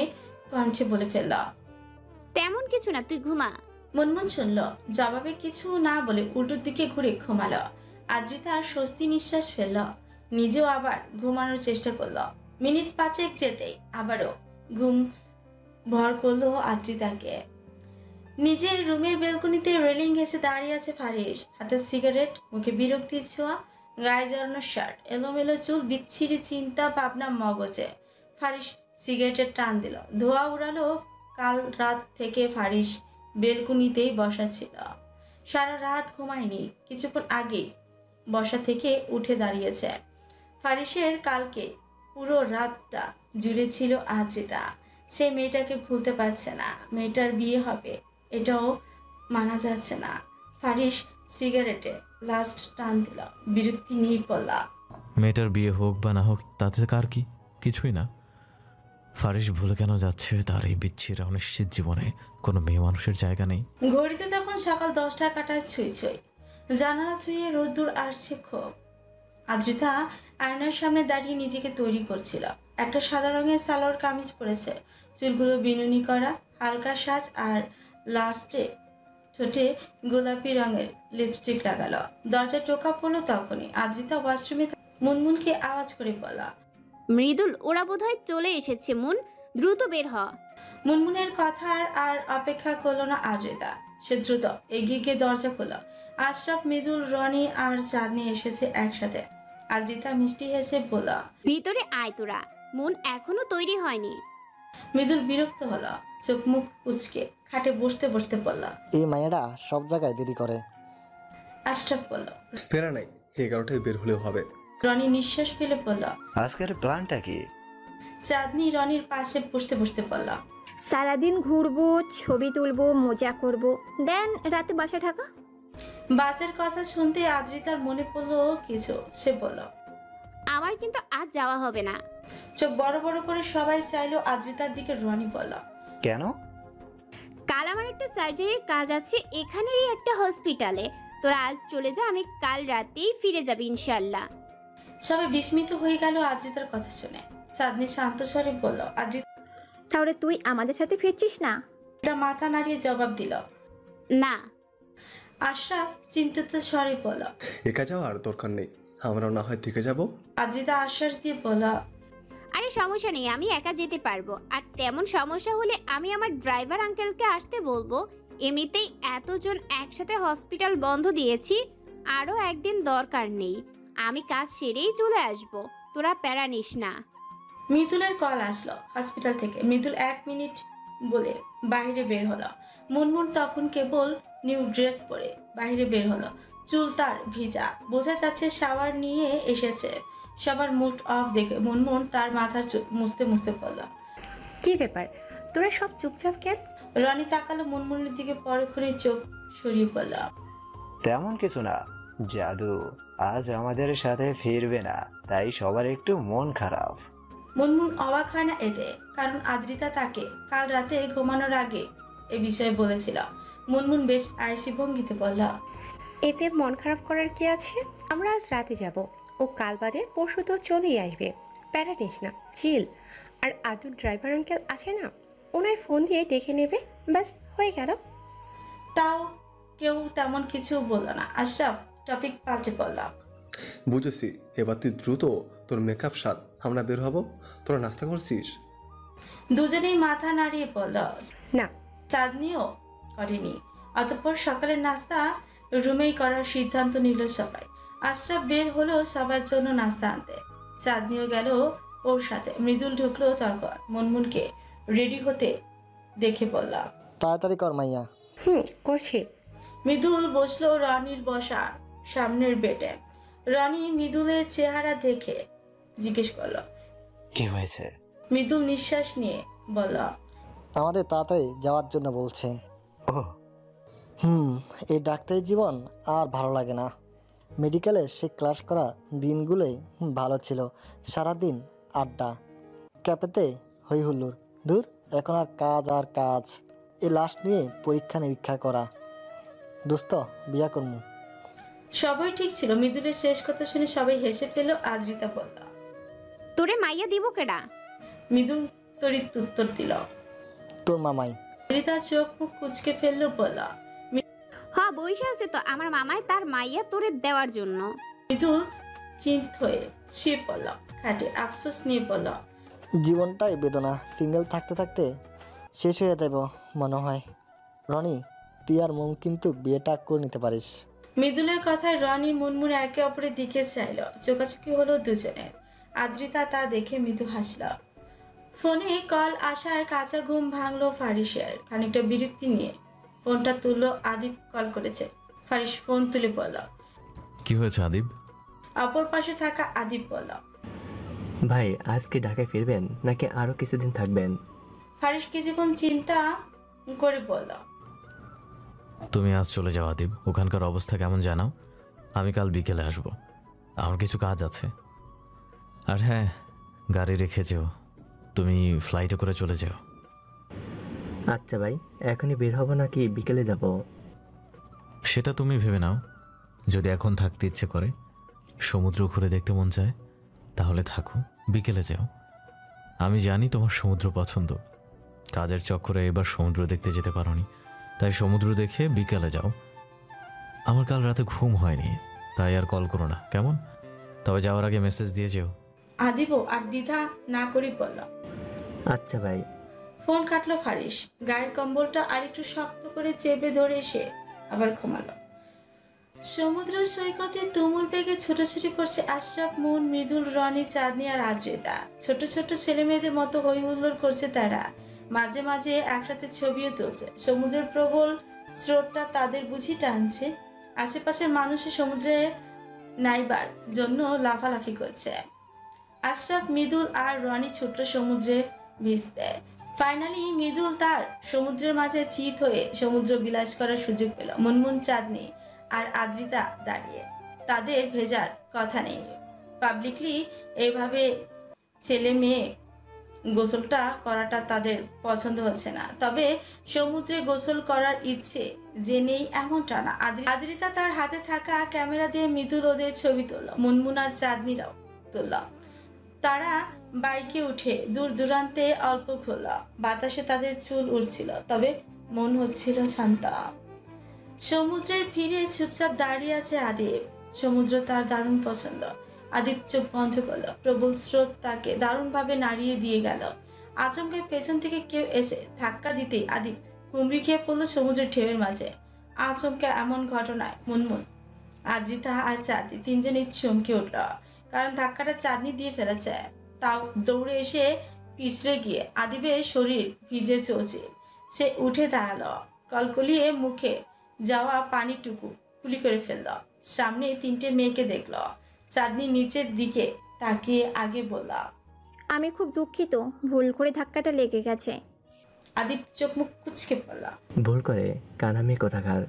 কণ্ঠে বলে ফেলল, তেমন কিছু না, তুই ঘুমা। মুনমুন শুনল। জবাবে কিছু না বলে উল্টোর দিকে ঘুরে ঘুমালো। আদ্রিতা আর স্বস্তি নিঃশ্বাস ফেলল। নিজেও আবার ঘুমানোর চেষ্টা করল। মিনিট পাঁচেক যেতেই আবারও ঘুম ভর করলো আদ্রিতাকে। নিজের রুমের বেলকনিতে রেলিং ঘেঁষে দাঁড়িয়ে আছে ফারিস। হাতে সিগারেট, মুখে বিরক্তির ছোঁয়া, গায়ে জড়ানো শার্ট, এলোমেলো চুল, বিচ্ছিরি চিন্তা ভাবনা মগজে। ফারিস সিগারেটের টান দিল। ধোঁয়া উড়ালো। কাল রাত থেকে ফারিস বেলকনিতেই বসা ছিল। সারা রাত ঘুমায়নি। কিছুক্ষণ আগেই বসা থেকে উঠে দাঁড়িয়েছে। ফারিসের কালকে পুরো রাতটা জুড়ে ছিল আদ্রিতা। সে মেয়েটাকে ভুলতে পারছে না। মেয়েটার বিয়ে হবে এটাও মানা যাচ্ছে না। ফারিস সিগারেটে লাস্ট টান দিল। বিরক্তি নিয়ে পড়লা। মেয়েটার বিয়ে হোক বা না হোক তাতে কার কি, কিছুই না। ফারিস ভুলে কেন যাচ্ছে তার এই বিচ্ছির অনিশ্চিত জীবনে কোনো মেয়ে মানুষের জায়গা নেই। ঘড়িতে তখন সকাল 10টা কাটায় ছুঁই ছুঁই। জানালা ছুঁয়ে রোদ্দুর আসছে খুব। আদ্রিতা আয়নার সামনে দাঁড়িয়ে নিজেকে তৈরি করছিল। একটা সাদা রঙের সালোয়ার কামিজ পরেছে, চুলগুলো বিনুনি করা, হালকা সাজ আর লাস্টে ঠোঁটে গোলাপি রঙের লিপস্টিক লাগালো। দরজা টোকা পড়লো তখনই। আদ্রিতা ওয়াশরুমে মুনমুনকে আওয়াজ করে বলা, মৃদুল, ওরা বোধহয় চলে এসেছে। মুন, দ্রুত বের হ। মুনমুনের কথা আর অপেক্ষা করলো না আদ্রিতা। সে দ্রুত এগিয়ে গিয়ে দরজা খোলা। আশরাফ, মৃদুল, রনি আর চাঁদনি এসেছে একসাথে। আদ্রিতা মিষ্টি হেসে বলা, ভিতরে আয় তোরা। মুন এখনো তৈরি হয়নি। মৃদুল বিরক্ত হলো, চোখ মুখ উচকে খাটে বসতে বসতে বলল। এই মায়েরা সব জায়গায় দেরি করে। আশরাফ বলল, ফেরা নাই, 11টায় বের হলেও হবে। রনি নিঃশ্বাস ফেলে বলল। আজকের প্ল্যানটা কি? চাঁদনি রনির পাশে বসতে বসতে বলল, সারাদিন ঘুরবো, ছবি তুলবো, মজা করব, দেন রাতে বাসা থাকা। বাসের কথা শুনতে আদ্রিতার মনে পড়লো কিছু। সে বলল, আমার কিন্তু আজ যাওয়া হবে না। চোখ বড় বড় করে সবাই চাইলো আদ্রিতার দিকে। রনি বলল, কেন? কাল আমার একটা সার্জারির কাজ আছে এখানেরই একটা হসপিটালে। তোরা আজ চলে যা, আমি কাল রাতেই ফিরে যাবি ইনশাল্লাহ। সবাই বিস্মিত হয়ে গেল আদ্রিতার কথা শুনে। চাঁদনি শান্ত স্বরে বলল, আদ্রিতা তাহলে তুই আমাদের সাথে ফিরছিস না? মাথা নাড়িয়ে জবাব দিল। না। আশরাফ চিন্তিত স্বরে বলল, একা যাওয়ার দরকার নেই, আমরাও না হয় থেকে যাব। আদ্রিতা আশ্বাস দিয়ে বলল, আরে সমস্যা নেই, আমি একা যেতে পারবো। আর তেমন সমস্যা হলে আমি আমার ড্রাইভার আঙ্কেলকে আসতে বলবো। এমনিতেই এতজন একসাথে হসপিটাল বন্ধ দিয়েছি, আরও একদিন দরকার নেই। আমি কাজ সেরেই চলে আসবো, তোরা প্যারা নিস না। মৃদুলের কল আসলো হসপিটাল থেকে। মৃদুল 1 মিনিট বলে বাইরে বের হলো। মুনমুন তখন কেবল নিউ ড্রেস পরে বাইরে বের হলো। চুল তার ভিজা, বোঝা যাচ্ছে শাওয়ার নিয়ে এসেছে। সবার মুড অফ দেখে মুনমুন তার মাথার চুল মুছতে মুছতে পড়ল। কি ব্যাপার, তোরা সব চুপচাপ কেন? রনি তাকালো মুনমুনের দিকে, পরক্ষণে চোখ সরিয়ে পড়ল। তেমন কিছু না, জাদু আজ আমাদের সাথে ফিরবে না, তাই সবার একটু মন খারাপ। মুনমুন অবাক হয় না এতে, কারণ আদ্রিতা তাকে কাল রাতে ঘুমানোর আগে এ বিষয়ে বলেছিল। মুনমুন বেশ আয়েসি ভঙ্গিতে বলল, এতে মন খারাপ করার কি আছে? আমরা আজ রাতে যাব, ও কাল বাদে পরশু তো চলেই আসবে। প্যারা নিস না, চিল। আর আদুর ড্রাইভার আঙ্কেল আছে না, ওনায় ফোন দিয়ে ডেকে নেবে, ব্যাস হয়ে গেল। তাও কেউ তেমন কিছু বলল না। আশরাফ টপিক পাল্টে পড়ল, বুঝেছি, এবার তুই দ্রুত তোর মেকআপ সার, আমরা বের হব। তোরা নাস্তা করছিস? দুজনেই মাথা নাড়িয়ে পড়ল। না। চাঁদনিও করেনি। অতঃপর সকালের নাস্তা রুমেই করার সিদ্ধান্ত নিল সবাই। আশরাফ বের হলো সবার জন্য নাস্তা আনতে। চাঁদনিও গেল ওর সাথে। মৃদুল ঢুকলো তখন। মুনমুনকে রেডি হতে দেখে বলল, তাড়াতাড়ি কর মাইয়া। করছি। মৃদুল বসলো রনির বসা সামনের বেডে। রনি মৃদুলের চেহারা দেখে জিজ্ঞেস করলো, কি হয়েছে? মৃদুল নিঃশ্বাস নিয়ে বলল, আমাদের তাড়াতাড়ি যাওয়ার জন্য বলছে। ও এই ডাক্তারি জীবন আর ভালো লাগে না। মেডিকেলে সে ক্লাস করা দিনগুলোই ভালো ছিল। সারাদিন আড্ডা, ক্যাফেতে হই হুল্লোড়। দূর, এখন আর কাজ। এই লাস্ট নিয়ে পরীক্ষা নিরীক্ষা করা। দোস্ত, বিয়া করমু। সবই ঠিক ছিল। মৃদুলের শেষ কথা শুনে সবাই হেসে ফেল। আদ্রিতা বলল, তোরে মাইয়া দিব কেডা? মৃদুল তড়িৎ উত্তর দিল, তোর মামাই। আদ্রিতা চোখ মুখ কুচকে ফেললো, বলল, হ্যাঁ, বইসা আছে তো আমার মামায় তার মাইয়া তোরে দেওয়ার জন্য। মৃদুল চিন্ত হয়ে শুয়ে পড়ল খাটে। আফসোস নিয়ে বলল, জীবনটাই বেদনা। সিঙ্গেল থাকতে থাকতে শেষ হয়ে যাব মনে হয়। রনি, তুই আর মন কিন্তু বিয়েটা করে নিতে পারিস। মৃদুলের কথায় রনি মুনমুন একে অপরের দিকে চাইল। চোখাচোখি হলো দুজনের। আদ্রিতা তা দেখে মৃদু হাসল। ফোনে কল আসায় কাঁচা ঘুম ভাঙলো ফারিসের। খানিকটা বিরক্তি নিয়ে ফোনটা তুললো। আদিব কল করেছে। ফারিস ফোন তুলে বলল, কি হয়েছে আদিব? অপর পাশে থাকা আদিব বলল, ভাই আজকে ঢাকায় ফিরবেন নাকি আরো কিছুদিন থাকবেন? ফারিস কিছুক্ষণ চিন্তা করে বলল, তুমি আজ চলে যাও আদিব। ওখানকার অবস্থা কেমন জানাও, আমি কাল বিকেলে আসবো। আমার কিছু কাজ আছে। আর হ্যাঁ, গাড়ি রেখে যেও। তুমি ফ্লাইটে করে চলে যাও। আচ্ছা ভাই, এখনই বের হব নাকি বিকেলে যাব? সেটা তুমি ভেবে নাও। যদি এখন থাকতে ইচ্ছে করে, সমুদ্র ঘুরে দেখতে মন চায়, তাহলে থাকো, বিকেলে যাও। আমি জানি তোমার সমুদ্র পছন্দ। কাজের চক্করে এবার সমুদ্র দেখতে যেতে পারোনি, তাই সমুদ্র দেখে বিকালে যাও। আমার কাল রাতে ঘুম হয়নি, তাই আর কল করো না, কেমন? তবে যাওয়ার আগে মেসেজ দিয়ে যেও। আদিব আর দ্বিধা না করে বলল। আচ্ছা ভাই। ফোন কাটলো ফারিস। গায়ের কম্বলটা আরেকটু শক্ত করে চেপে ধরে সে আবার ঘুমালো। সমুদ্র সৈকতে তুমুল বেগে ছোটাছুটি করছে আশরাফ, মুন, মৃদুল, রনি, চাঁদনি আর আদ্রিতা। ছোট ছোট ছেলে মেয়েদের মতো হই হুল্লোড় করছে তারা। মাঝে মাঝে একসাথে ছবিও তুলছে। সমুদ্রের প্রবল স্রোতটা তাদের বুঝি টানছে। আশেপাশের মানুষের সমুদ্রে নাইবার জন্য লাফালাফি করছে। আশরাফ, মৃদুল আর রনি ছোট্ট সমুদ্রে ভিজতে। ফাইনালি মৃদুল তার সমুদ্রের মাঝে চিত হয়ে সমুদ্র বিলাস করার সুযোগ পেল। মুনমুন, চাঁদনি আর আদ্রিতা দাঁড়িয়ে। তাদের ভেজার কথা নেই। পাবলিকলি এইভাবে ছেলে মেয়ে গোসলটা করাটা তাদের পছন্দ হচ্ছে না। তবে সমুদ্রে গোসল করার ইচ্ছে যে নেই এমনটা না। আদ্রিতা তার হাতে থাকা ক্যামেরা দিয়ে মৃদুল ওদের ছবি তুলল। মুনমুন আর চাঁদনিরাও তুলল। তারা বাইকে উঠে দূর দূরান্তে অল্প খোল। বাতাসে তাদের চুল উড়ছিল, তবে মন হচ্ছিল শান্ত। সমুদ্রের ভিড়ে চুপচাপ দাঁড়িয়ে আছে আদিব। সমুদ্র তার দারুণ পছন্দ। আদিব চোখ বন্ধ করলো। প্রবল স্রোত তাকে দারুণভাবে নাড়িয়ে দিয়ে গেল। আচমকে পেছন থেকে কেউ এসে ধাক্কা দিতেই আদিব হুমড়ি খেয়ে পড়লো সমুদ্রের ঢেউয়ের মাঝে। আচমকা এমন ঘটনায় মুনমুন, আদ্রিতা আর চাঁদনি তিনজনই চমকে উঠল, কারণ ধাক্কাটা চাঁদনি দিয়ে ফেলেছে। তাও দৌড়ে এসে পিছলে গিয়ে আদিবের শরীর ভিজে চলছে। সে উঠে দাঁড়ালো, কলকলিয়ে মুখে যাওয়া পানিটুকু কুলি করে ফেলল। সামনে তিনটে মেয়েকে দেখল। চাঁদনি নিচের দিকে তাকিয়ে আগে বলল, আমি খুব দুঃখিত, ভুল করে ধাক্কাটা লেগে গেছে। আদিব চোখ মুখ কুচকে পড়ল। ভুল করে কানামি কোথাকার।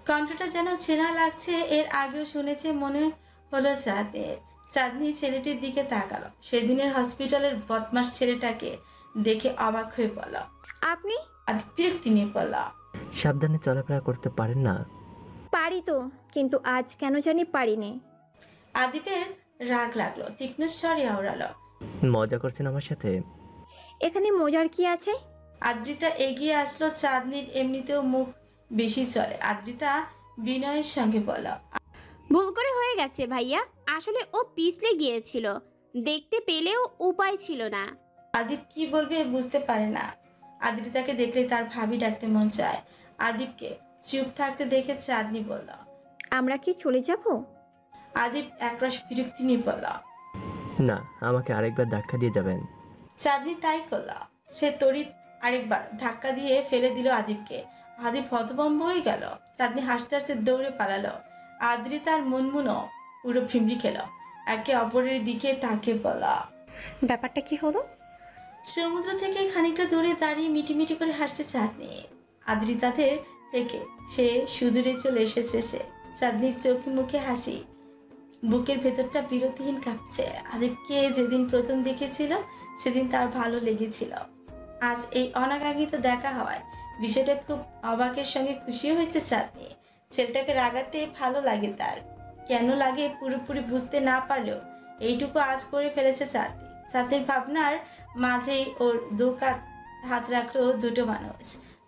কণ্ঠটা যেন চেনা লাগছে, এর আগেও শুনেছে মনে হলো চাঁদের। চাঁদনি ছেলেটির দিকে তাকালো। সেদিনের হসপিটালের বদমাস ছেলেটাকে দেখে অবাক হয়ে পড়ল। আপনি? আদিব বিরক্তি নিয়ে পড়ল। সাবধানে চলাফেরা করতে পারেন না? পারি তো, কিন্তু আজ কেন জানি পারিনি। আদিবের রাগ লাগলো, তীক্ষ্ণ স্বরে আওড়ালো, মজা করছেন আমার সাথে? এখানে মজার কি আছে? আদ্রিতা এগিয়ে আসলো। চাঁদনির এমনিতেও মুখ বেশি চলে। আদ্রিতা বিনয়ের সঙ্গে বলল, ভুল করে হয়ে গেছে ভাইয়া, আসলে ও পিছলে গিয়েছিল, দেখতে পেলেও উপায় ছিল না। আদিব কি বলবে বুঝতে পারে না। আদ্রিতাকে দেখলে তার ভাবি ডাকতে মন চায়। আদিবকে চুপ থাকতে দেখে চাঁদনি বলল, আমরা কি চলে যাব? আদিব একরাশ বিরক্তি নিয়ে বলল, না, আমাকে আরেকবার ধাক্কা দিয়ে যাবেন। চাঁদনি তাই করল। সে তড়িৎ আরেকবার ধাক্কা দিয়ে ফেলে দিল আদিবকে। আদিব হতভম্ব হয়ে গেল। চাঁদনি হাসতে হাসতে দৌড়ে পালালো। আদ্রিতার মুনমুনও পুরো ফিমড়ি খেল। একে অপরের দিকে তাকে বলা, ব্যাপারটা কি হলো? সমুদ্র থেকে খানিকটা দূরে দাঁড়িয়ে মিটিমিটি করে হাসছে চাঁদনি। আদ্রিতাদের থেকে সে সুদূরে চলে এসেছে। সে চাঁদনির চোখে মুখে হাসি, বুকের ভেতরটা বিরতিহীন কাঁপছে। আদিবকে যেদিন প্রথম দেখেছিল সেদিন তার ভালো লেগেছিল। আজ এই অনাকাঙ্ক্ষিত দেখা হওয়ায় বিষয়টা খুব অবাকের সঙ্গে খুশিও হয়েছে চাঁদনি। ছেলেটাকে রাগাতে ভালো লাগে তার। কেন লাগে পুরোপুরি বুঝতে না পারলেও এইটুকু আজ করে ফেলেছে চাঁদনি। চাঁদনির ভাবনার মাঝেই ওর দু কাঁধ হাত রাখলো দুটো মানুষ।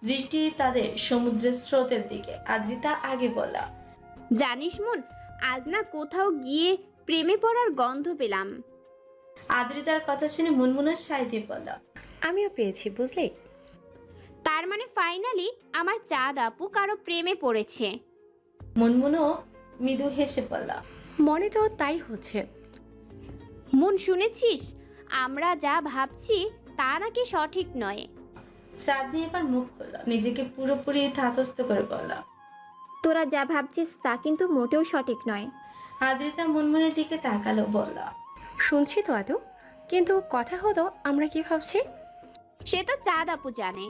দৃষ্টি তাদের সমুদ্রের স্রোতের দিকে। আদ্রিতা আগে বলা, জানিস মুন, আজ না কোথাও গিয়ে প্রেমে পড়ার গন্ধ পেলাম। আদ্রিতার কথা শুনে মুনমুনের সাই দিয়ে বলল, আমিও পেয়েছি, বুঝলি? তার মানে ফাইনালি আমার চাঁদ আপু কারো প্রেমে পড়েছে। মুনমুনও মৃদু হেসে বলল, মনে তো তাই হচ্ছে। মুন শুনেছিস, আমরা যা ভাবছি তা নাকি সঠিক নয়। চাঁদনি এবার মুখ খুলল, নিজেকে পুরোপুরি ধাতস্থ করে বলল, তোরা যা ভাবছিস তা কিন্তু মোটেও সঠিক নয়। আদ্রিতা মুনমুনের দিকে তাকালো, বলল, শুনছি তো আদু, কিন্তু কথা হলো আমরা কি ভাবছি? সে তো চাঁদ আপু জানে।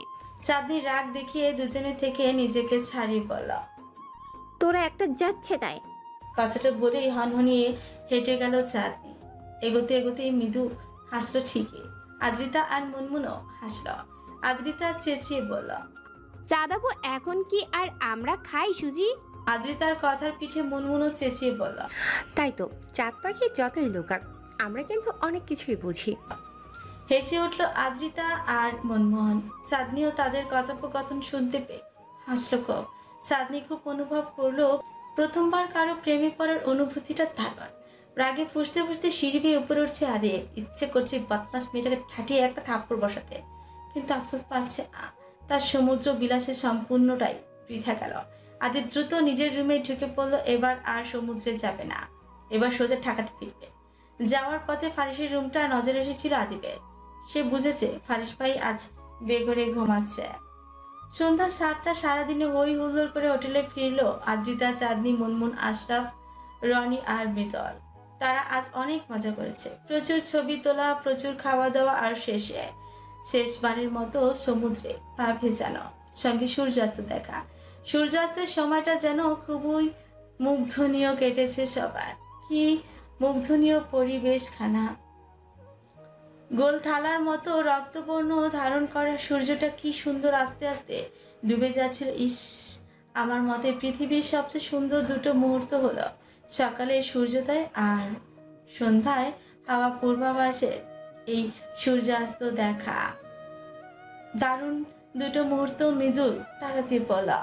চাঁদনি রাগ দেখিয়ে দুজনে থেকে নিজেকে ছাড়িয়ে বলল, তোরা একটা যাচ্ছে তাই। কথাটা বলেই হনহনিয়ে হেঁটে গেল চাঁদনি। এগোতে এগোতে মৃদু হাসলো ঠিকই। আদ্রিতা আর মুনমুনও হাসলো। আদ্রিতা চেঁচিয়ে বলল, চাঁদ আপু এখন কি আর আমরা খাই সুজি? আদ্রিতার কথার পিঠে মুনমুনও চেঁচিয়ে বলল, তাই তো, চাঁদ পাখি যতই লুকাক আমরা কিন্তু অনেক কিছুই বুঝি। হেসে উঠল আদ্রিতা আর মনমোহন। চাঁদনিও তাদের কথোপকথন শুনতে পেয়ে হাসল খুব। চাঁদনি খুব অনুভব করলো প্রথমবার কারো প্রেমে পড়ার অনুভূতিটা দারুণ। রাগে ফুসতে ফুসতে সিঁড়ি বেয়ে উপরে উঠছে আদে। ইচ্ছে করছে বদমাস মেয়েটাকে ঠাটিয়ে একটা থাপ্পড় বসাতে, কিন্তু আফসোস পাচ্ছে না। তার সমুদ্র বিলাসে সম্পূর্ণটাই বৃথা গেল। আদিব দ্রুত নিজের রুমে ঢুকে পড়লো। এবার আর সমুদ্রে যাবে না, এবার সোজা ঢাকাতে ফিরবে। যাওয়ার পথে ফারিসের রুমটা নজরে এসেছিল আদিবের। সে বুঝেছে ফারিস ভাই আজ বেঘরে ঘুমাচ্ছে। সন্ধ্যা 7টা। সারাদিনে হই হুল্লোড় করে হোটেলে ফিরলো আদ্রিতা, চাঁদনি, মুনমুন, আশরাফ, রনি আর মৃদল। তারা আজ অনেক মজা করেছে। প্রচুর ছবি তোলা, প্রচুর খাওয়া দাওয়া, আর শেষবারের মতো সমুদ্রে পা ভেজানো, সঙ্গে সূর্যাস্ত দেখা। সূর্যাস্তের সময়টা যেন খুবই মুগ্ধনীয় কেটেছে সবার। কি মুগ্ধনীয় পরিবেশখানা! গোল থালার মতো রক্তবর্ণ ধারণ করা সূর্যটা কি সুন্দর আস্তে আস্তে ডুবে যাচ্ছিল। ইস, আমার মতে পৃথিবীর সবচেয়ে সুন্দর দুটো মুহূর্ত হলো সকালে সূর্যোদয় আর সন্ধ্যায় হাওয়া পূর্বাভাসের এই সূর্যাস্ত দেখা। দারুণ দুটো মুহূর্ত মৃদুল তারাতে বলা।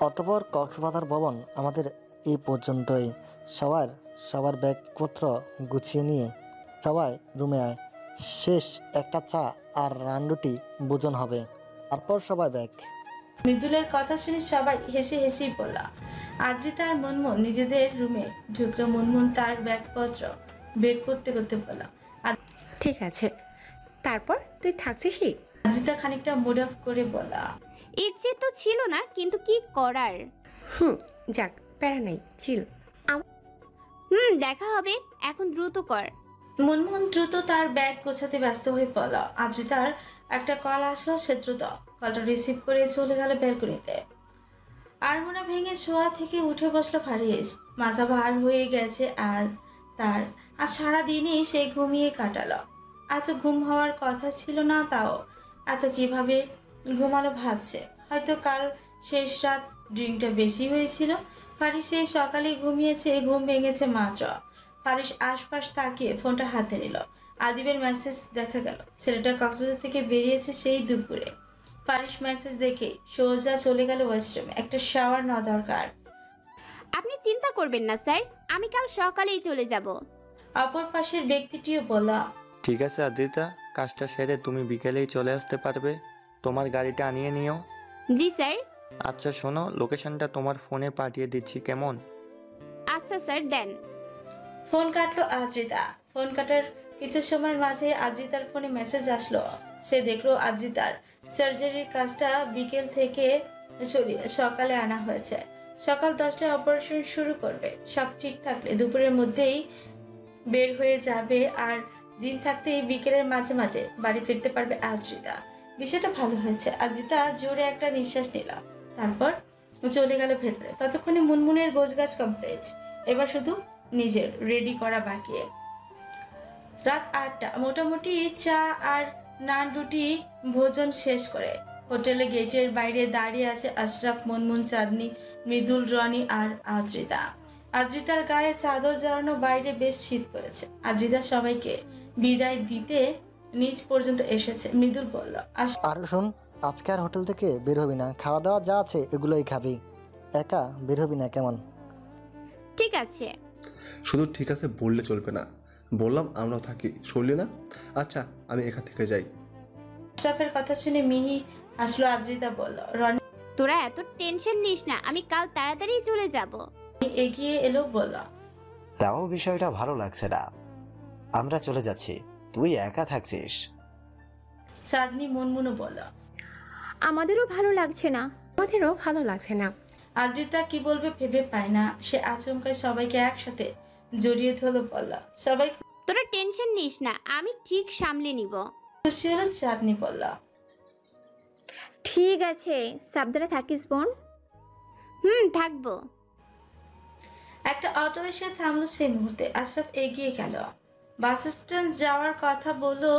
অতপর কক্সবাজার ভবন আমাদের এই পর্যন্তই। সবার ব্যাগপত্র গুছিয়ে নিয়ে সবাই রুমে আয়। শেষ একটা চা আর রান্ডুটি ভোজন হবে, তারপর সবাই ব্যাগ। মৃদুলের কথা শুনে সবাই হেসে হেসেই বলা। আদ্রিতা আর মনমোহন নিজেদের রুমে ঢুকলো। মনমোহন তার ব্যাগপত্র বের করতে করতে বলা, ঠিক আছে, তারপর তুই থাকছিসই? আদ্রিতা খানিকটা মুড অফ করে বলা, ইচ্ছে তো ছিল না, কিন্তু কি করার। যাক, প্যারা নাই, চিল। দেখা হবে, এখন দ্রুত কর। মনমোহন দ্রুত তার ব্যাগ গোছাতে ব্যস্ত হয়ে পড়ল। আদ্রিতার একটা কল আসলো, সে দ্রুত কলটা রিসিভ করে চলে গেল ব্যালকনিতে। আড়মোড়া ভেঙে শোয়া থেকে উঠে বসলো ফারিস। মাথা ভার হয়ে গেছে তার। আজ সারাদিনই সে ঘুমিয়ে কাটালো। এত ঘুম হওয়ার কথা ছিল না, তাও এত কিভাবে ঘুমালো ভাবছে। হয়তো কাল শেষ রাত ড্রিঙ্কটা বেশি হয়েছিল। ফারিস সেই সকালে ঘুমিয়েছে, ঘুম ভেঙেছে মাত্র। ফারিস আশপাশ তাকিয়ে ফোনটা হাতে নিল। আদিবের মেসেজ দেখা গেল। ছেলেটা কক্সবাজার থেকে বেরিয়েছে সেই দুপুরে। ফারিস মেসেজ দেখে সোজা চলে গেল ওয়াশরুমে। একটা শাওয়ার নেওয়া দরকার। আপনি চিন্তা করবেন না স্যার, আমি কাল সকালেই চলে যাব। অপর পাশের ব্যক্তিটিও বলল, ঠিক আছে আদ্রিতা, কাজটা সেরে তুমি বিকেলেই চলে আসতে পারবে। তোমার গাড়িটা আনিয়ে নিও। জি স্যার। আচ্ছা শোনো, লোকেশনটা তোমার ফোনে পাঠিয়ে দিচ্ছি, কেমন? আচ্ছা স্যার, দেন। ফোন কাটলো আদ্রিতা। ফোন কাটার কিছু সময়ের মাঝে আদ্রিতার ফোনে মেসেজ আসলো। সে দেখলো আদ্রিতার সার্জারির কাজটা বিকেল থেকে সরিয়ে সকালে আনা হয়েছে। সকাল 10টায় অপারেশন শুরু করবে। সব ঠিক থাকলে দুপুরের মধ্যেই বের হয়ে যাবে, আর দিন থাকতেই বিকেলের মাঝে মাঝে বাড়ি ফিরতে পারবে আদ্রিতা। বিষয়টা ভালো হয়েছে। আদ্রিতা জোরে একটা নিঃশ্বাস নিল, তারপর চলে গেল ভেতরে। ততক্ষণে মুনমুনের গোছগাছ কমপ্লিট। এবার শুধু নিজের রেডি করা বাকি। রাত 8টা। মোটামুটি চা আর নান রুটি ভোজন শেষ করে হোটেলে গেটের বাইরে দাঁড়িয়ে আছে আশরাফ, মুনমুন, চাঁদনি, মৃদুল, রনি আর আদ্রিতা। আদ্রিতার গায়ে চাদর জড়ানো, বাইরে বেশ শীত পড়েছে। আদ্রিতা সবাইকে বিদায় দিতে নিচ পর্যন্ত এসেছে। মৃদুল বলল, আর শোন, আজকে আর হোটেল থেকে বের হবি না। খাওয়া দাওয়া যা আছে এগুলোই খাবি, একা বের হবি না, কেমন? ঠিক আছে। শুধু ঠিক আছে বললে চলবে না, বললাম আমরাও থাকি, শুনলি না? আচ্ছা আমি এখান থেকে যাই। আশরাফের কথা শুনে মিহি আসলো। আদ্রিতা বলল, রনি তোরা এত টেনশন নিস না, আমি কাল তাড়াতাড়ি চলে যাব। এগিয়ে এলো, বলল, তাও বিষয়টা ভালো লাগছে না। আমরা চলে যাচ্ছি, তুই একা থাকছিস। চাঁদনি মুনমুনও বলল, আমাদেরও ভালো লাগছে না। আমাদেরও ভালো লাগছে না। আদ্রিতা কি বলবে ভেবে পায় না। সে আচমকায় সবাইকে একসাথে জড়িয়ে ধরলো, বলল, সবাই তোরা টেনশন নিস না, আমি ঠিক সামলে নিব। খুশি হলো। চাঁদনি বলল, ঠিক আছে, সাবধানে থাকিস বোন। থাকবো। একটা অটো এসে থামলো সেই মুহূর্তে। আশরাফ এগিয়ে গেল। বাস স্ট্যান্ড যাওয়ার কথা বললো।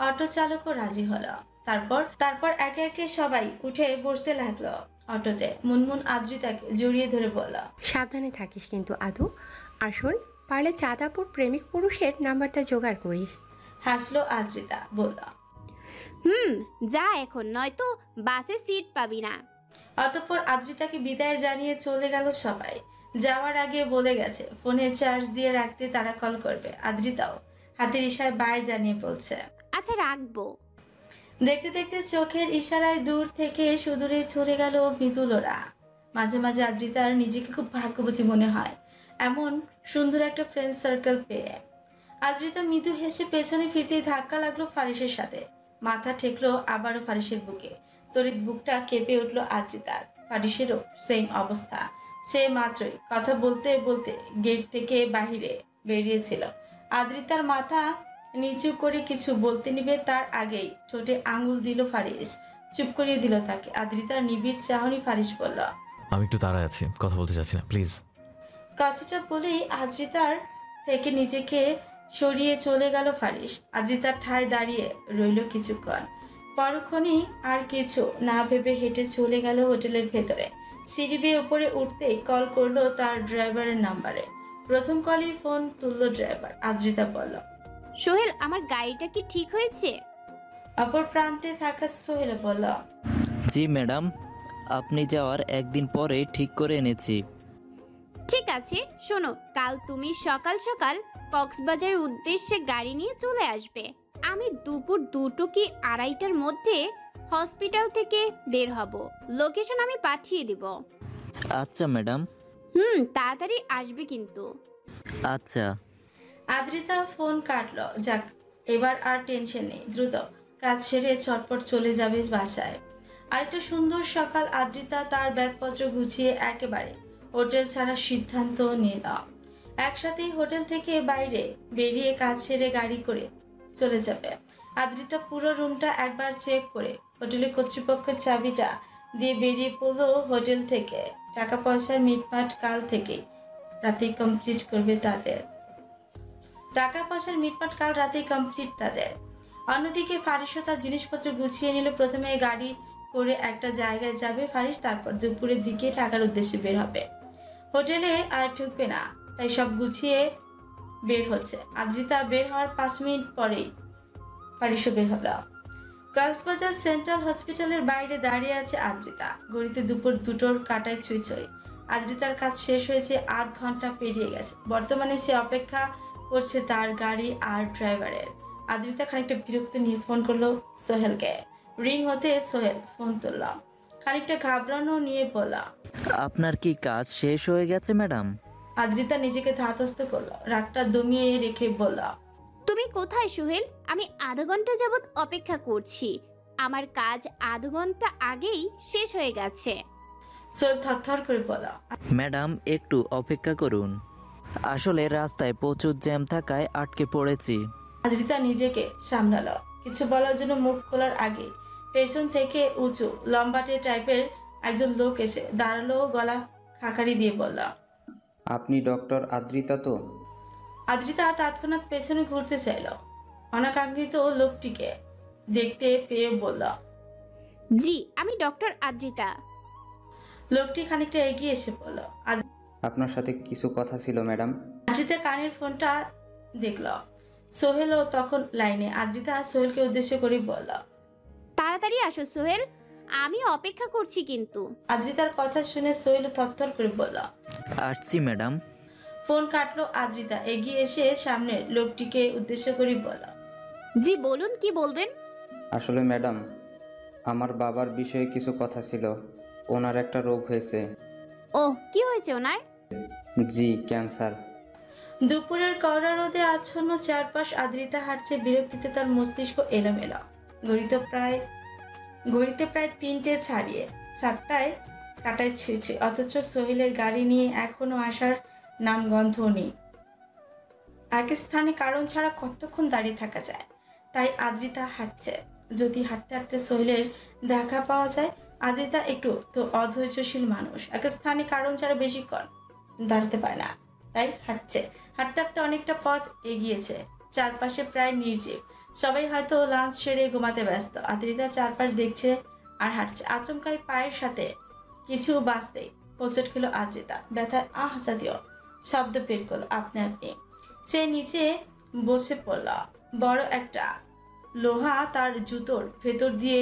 অটো চালকও রাজি হলো। তারপর একে একে সবাই উঠে বসতে লাগলো অটোতে। মুনমুন আদ্রিতাকে জড়িয়ে ধরে বলল, সাবধানে থাকিস কিন্তু আদু। আর শোন, পারলে চাঁদাপুর প্রেমিক পুরুষের নাম্বারটা জোগাড় করিস। হাসলো আদ্রিতা, বলল, যা এখন, নয়তো বাসে সিট পাবি না। অতঃপর আদ্রিতাকে বিদায় জানিয়ে চলে গেল সবাই। যাওয়ার আগে বলে গেছে ফোনে চার্জ দিয়ে রাখতে তারা কল করবে। আদ্রিতাও হাতের ইশারায় বাই জানিয়ে বলছে আচ্ছা রাখবো। দেখতে দেখতে চোখের ইশারায় দূর থেকে সুদূরে চলে গেল মৃদুলরা। মাঝে মাঝে আদ্রিতার নিজেকে খুব ভাগ্যবতী মনে হয় এমন সুন্দর একটা ফ্রেন্ড সার্কেল পেয়ে। আদ্রিতা মৃদু হেসে পেছনে ফিরতেই ধাক্কা লাগলো ফারিসের সাথে। মাথা ঠেকলো আবারও ফারিসের বুকে। তড়িৎ বুকটা কেঁপে উঠলো আদ্রিতার। ফারিসেরও সেম অবস্থা। সে মাত্রই কথা বলতে বলতে গেট থেকে বাহিরে বেরিয়েছিল। আদ্রিতার মাথা নিচু করে কিছু বলতে নিবে তার আগেই ঠোঁটে আঙুল দিল ফারিস। চুপ করিয়ে দিল তাকে। আদ্রিতার নিবিড় চাহনি ফারিস বলল, আমি একটু তাড়ায় আছি, কথা বলতে চাচ্ছি না, প্লিজ। কথাটা বলেই আদ্রিতার থেকে নিজেকে সরিয়ে চলে গেল ফারিস। আদ্রিতার ঠায় দাঁড়িয়ে রইল কিছুক্ষণ। পরক্ষণেই আর কিছু না ভেবে হেঁটে চলে গেল হোটেলের ভেতরে। সিঁড়ি বেয়ে উপরে উঠতেই কল করলো তার ড্রাইভারের নাম্বারে। প্রথম কলেই ফোন তুললো ড্রাইভার। আদ্রিতা বলল, সোহেল, আমার গাড়িটা কি ঠিক হয়েছে? অপর প্রান্তে থাকা সোহেল বলল, জি ম্যাডাম, আপনি যাওয়ার একদিন পরে ঠিক করে এনেছি। ঠিক আছে, শোনো, কাল তুমি সকাল সকাল কক্সবাজারের উদ্দেশ্যে গাড়ি নিয়ে চলে আসবে। আমি দুপুর 2টো কি 2:30টার মধ্যে হসপিটাল থেকে বের হব। লোকেশন আমি পাঠিয়ে দিব। আচ্ছা ম্যাডাম। তাড়াতাড়ি আসবে কিন্তু। আচ্ছা। আদ্রিতা ফোন কাটলো। যাক, এবার আর টেনশন নেই। দ্রুত কাজ সেরে চটপট চলে যাবে বাসায়। আরেকটা সুন্দর সকাল। আদ্রিতা তার ব্যাগপত্র গুছিয়ে একেবারে হোটেল ছাড়ার সিদ্ধান্ত নিল। একসাথেই হোটেল থেকে বাইরে বেরিয়ে কাজ সেরে গাড়ি করে চলে যাবে। আদ্রিতা পুরো রুমটা একবার চেক করে হোটেলের কর্তৃপক্ষের চাবিটা দিয়ে বেরিয়ে পড়লো হোটেল থেকে। টাকা পয়সার মিটমাট কাল থেকে রাতেই কমপ্লিট করবে তাদের। অন্যদিকে ফারিসও তার জিনিসপত্র গুছিয়ে নিল। প্রথমে গাড়ি করে একটা জায়গায় যাবে ফারিস, তারপর দুপুরের দিকে ঢাকার উদ্দেশ্যে বের হবে। হোটেলে আর ঢুকবে না, তাই সব গুছিয়ে বের হচ্ছে। আদ্রিতা বের হওয়ার 5 মিনিট পরেই ফারিসও বের হলো। কক্সবাজার সেন্ট্রাল হসপিটালের বাইরে দাঁড়িয়ে আছে আদ্রিতা। ঘড়িতে দুপুর 2টোর কাটায় ছুঁই। আদ্রিতার কাজ শেষ হয়েছে, 8 ঘন্টা পেরিয়ে গেছে। বর্তমানে সে অপেক্ষা করছে তার গাড়ি আর ড্রাইভারের। আদ্রিতা খানিকটা বিরক্ত নিয়ে ফোন করলো সোহেলকে। রিং হতে সোহেল ফোন তুলল। খানিকটা ঘাবড়ানো নিয়ে বলল, আপনার কি কাজ শেষ হয়ে গেছে ম্যাডাম? আদ্রিতা নিজেকে ধাতস্থ করলো। রাগটা দমিয়ে রেখে বলল, তুমি কোথায় সোহেল? আমি আধা ঘন্টা যাবত অপেক্ষা করছি। আমার কাজ আধা ঘন্টা আগেই শেষ হয়ে গেছে। সোহেল থরথর করে বলল, ম্যাডাম একটু অপেক্ষা করুন, আসলে রাস্তায় প্রচুর জ্যাম থাকায় আটকে পড়েছি। আদ্রিতা নিজেকে সামলালো। কিছু বলার জন্য মুখ খোলার আগে পেছন থেকে উঁচু লম্বাটে টাইপের একজন লোক এসে দাঁড়ালো। গলা খাকারি দিয়ে বলল, আপনি ডক্টর আদ্রিতা তো? আদ্রিতা তৎক্ষণাৎ পেছনে ঘুরতে চাইল। অনাকাঙ্ক্ষিত লোকটিকে দেখতে পেয়ে বলল, জি, আমি ডক্টর আদ্রিতা। লোকটি খানিকটা এগিয়ে এসে বলল, আপনার সাথে কিছু কথা ছিল ম্যাডাম। আদ্রিতা কানের ফোনটা দেখল। সোহেলও তখন লাইনে। আদ্রিতা সোহেলকে উদ্দেশ্য করে বলল, তাড়াতাড়ি আসো সোহেল, আমি অপেক্ষা করছি কিন্তু। আদ্রিতার কথা শুনে সোহেল থরথর করে বলল, আসছি ম্যাডাম। ফোন কাটলো। আদ্রিতা এগিয়ে এসে সামনের লোকটিকে উদ্দেশ্য করে বলল, জি বলুন, কি বলবেন? আসলে ম্যাডাম, আমার বাবার বিষয়ে কিছু কথা ছিল। ওনার একটা রোগ হয়েছে। ও, কি হয়েছে ওনার? জি, ক্যান্সার। দুপুরের কড়া রোদে আচ্ছন্ন চারপাশ। আদ্রিতা হাঁটছে, বিরক্তিতে তার মস্তিষ্ক এলোমেলো। ঘড়িতে প্রায় 3টে ছাড়িয়ে 4টায় কাটায় ছুঁই। অথচ সোহেলের গাড়ি নিয়ে এখনো আসার নাম গন্ধ নেই। এক স্থানে কারণ ছাড়া কতক্ষণ দাঁড়িয়ে থাকা যায়? তাই আদ্রিতা হাঁটছে। যদি হাঁটতে হাঁটতে সোহেলের দেখা পাওয়া যায়। আদ্রিতা একটু তো অধৈর্যশীল মানুষ, এক স্থানে কারণ ছাড়া বেশিক্ষণ দাঁড়াতে পারে না, তাই হাঁটছে। হাঁটতে হাঁটতে অনেকটা পথ এগিয়েছে। চারপাশে প্রায় নির্জীব। সবাই হয়তো লাঞ্চ সেরে ঘুমাতে ব্যস্ত। আদ্রিতা চারপাশ দেখছে আর হাঁটছে। আচমকাই পায়ের সাথে কিছু বাজতেই হোঁচট খেলো আদ্রিতা। ব্যথায় আহ জাতীয় শব্দ বের করলো আপনি। সে নিচে বসে পড়ল। বড় একটা লোহা তার জুতোর ভেতর দিয়ে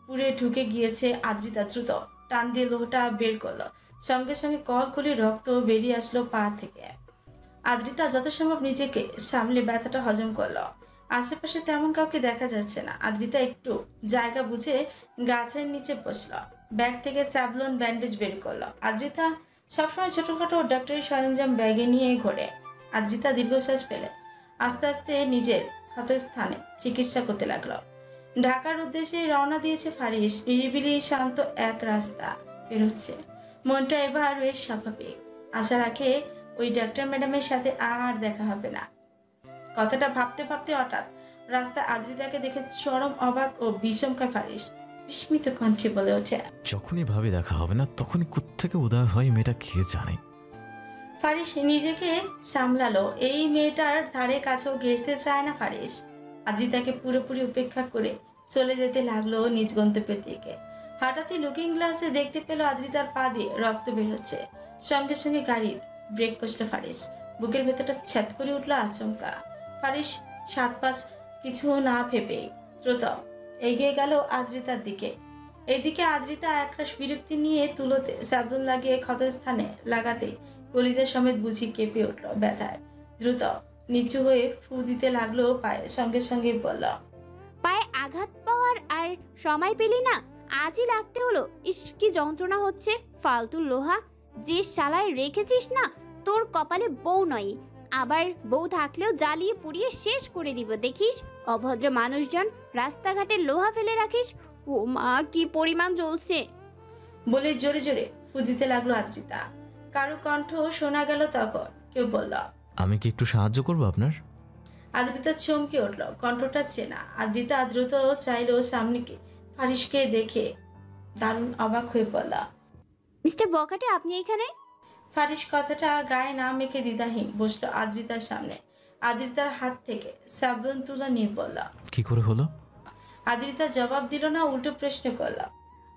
পুড়ে ঢুকে গিয়েছে। আদ্রিতা দ্রুত টান দিয়ে লোহাটা বের করলো, সঙ্গে সঙ্গে কলকলি রক্ত বেরিয়ে আসলো পা থেকে। আদ্রিতা যত সম্ভব নিজেকে সামলে ব্যথাটা হজম করলো। আশেপাশে তেমন কাউকে দেখা যাচ্ছে না। আদ্রিতা একটু জায়গা বুঝে গাছের নিচে বসলো, ব্যাগ থেকে স্যাভলন ব্যান্ডেজ বের করলো। আদ্রিতা সবসময় ছোটখাটো ডাক্তারি সরঞ্জাম ব্যাগে নিয়ে ঘোরে। আদ্রিতা দীর্ঘশ্বাস ফেলে আস্তে আস্তে নিজের ক্ষতস্থানে চিকিৎসা করতে লাগলো। ঢাকার উদ্দেশ্যে রওনা দিয়েছে ফারিস। নিরিবিলি শান্ত এক রাস্তা বেরোচ্ছে। মনটা এবার বেশ স্বাভাবিক। আশা রাখে ওই ডাক্তার ম্যাডামের সাথে আর দেখা হবে না। কথাটা ভাবতে ভাবতে হঠাৎ রাস্তায় আদ্রিতাকে দেখে চরম অবাক ও বিষমকায় ফারিস বিস্মিত কণ্ঠে বলে ওঠে, যখনই ভাবি দেখা হবে না তখনই কোত্থেকে উদয় হয় মেয়েটা খেয়ে জানে। ফারিস নিজেকে সামলালো। এই মেয়েটার ধারে কাছেও ঘেঁষতে চায় না ফারিস। আদ্রিতাকে পুরোপুরি উপেক্ষা করে চলে যেতে লাগলো নিজ গন্তব্যের দিকে। হঠাৎই লুকিং গ্লাসে দেখতে পেল আদ্রিতার পা দিয়ে রক্ত বেরোচ্ছে। সঙ্গে সঙ্গে গাড়ির ব্রেক কষলো ফারিস। বুকের ভেতরটা ছ্যাদ করে উঠলো আচমকা। ফারিস 7-5 কিছু না ভেবে দ্রুত এগিয়ে গেল আদ্রিতার দিকে। এদিকে আদ্রিতা একরাশ বিরক্তি নিয়ে তুলোতে স্যাভলন লাগিয়ে ক্ষতস্থানে লাগাতে কলিজা সমেত বুঝি কেঁপে উঠল ব্যথায়। দ্রুত নিচু হয়ে ফু দিতে লাগলো পায়ে। সঙ্গে সঙ্গে বলল, পায়ে আঘাত পাওয়ার আর সময় পেলি না, আজই লাগতে হলো। ইস কি যন্ত্রণা হচ্ছে। ফালতু লোহা, যে শালায় রেখেছিস না, তোর কপালে বউ নয়, আবার বউ থাকলেও জ্বালিয়ে পুড়িয়ে শেষ করে দিব দেখিস। অভদ্র মানুষজন রাস্তাঘাটে লোহা ফেলে রাখিস। ও মা, কি পরিমাণ জ্বলছে। বলে জোরে জোরে ফু দিতে লাগলো আদ্রিতা। কারো কণ্ঠ শোনা গেল তখন। কেউ বলল, আমি কি একটু সাহায্য করবো আপনার? আদ্রিতা চমকে উঠল। কণ্ঠটা চেনা। আদ্রিতা দ্রুত চাইলো সামনেকে। ফারিসকে দেখে দারুণ অবাক হয়ে বলল, মিস্টার বকাটে, আপনি এখানে? ফারিস কথাটা গায়ে না মেখে দ্বিধাহীন বসলো আদ্রিতার সামনে। আদ্রিতার হাত থেকে স্যাভলন তুলে নিয়ে বলল, কি করে হলো? আদ্রিতা জবাব দিল না, উল্টো প্রশ্ন করল,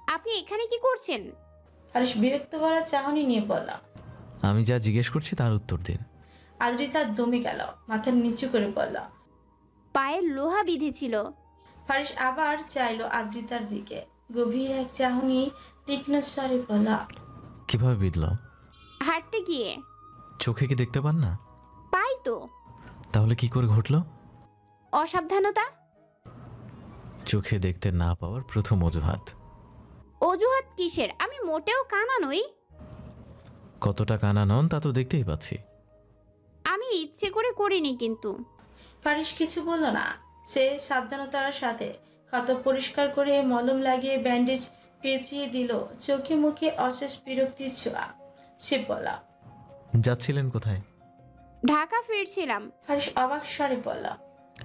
আপনি এখানে কি করছেন? ফারিস বিরক্ত ভরা চাহনি নিয়ে বলল, আমি যা জিজ্ঞেস করছি তার উত্তর দিন। আদ্রিতা দমে গেল, মাথা নিচু করে বলল, পায়ে লোহা বিঁধেছিল। ফারিস আবার চাইলো আদ্রিতার দিকে। গভীর এক চাহনি তীক্ষ্ণ স্বরে বলল, কিভাবে বিঁধল? হাঁটতে গিয়ে। চোখে কি দেখতে পান না? পাই তো। তাহলে কি করে ঘটলো? অসাবধানতা। চোখে দেখতে না পাওয়ার প্রথম অজুহাত। অজুহাত কিসের? আমি মোটেও কানা নই। কতটা কানা নন তা তো দেখতেই পাচ্ছি। আমি ইচ্ছে করে করিনি কিন্তু। ফারিস কিছু বলল না। সে সাবধানতার সাথে ক্ষত পরিষ্কার করে মলম লাগিয়ে ব্যান্ডেজ পেঁচিয়ে দিল। চোখে মুখে অশেষ বিরক্তির ছোঁয়া। সে বলল, যাচ্ছিলেন কোথায়? ঢাকা ফিরছিলাম। ফারিস অবাক স্বরে বলল,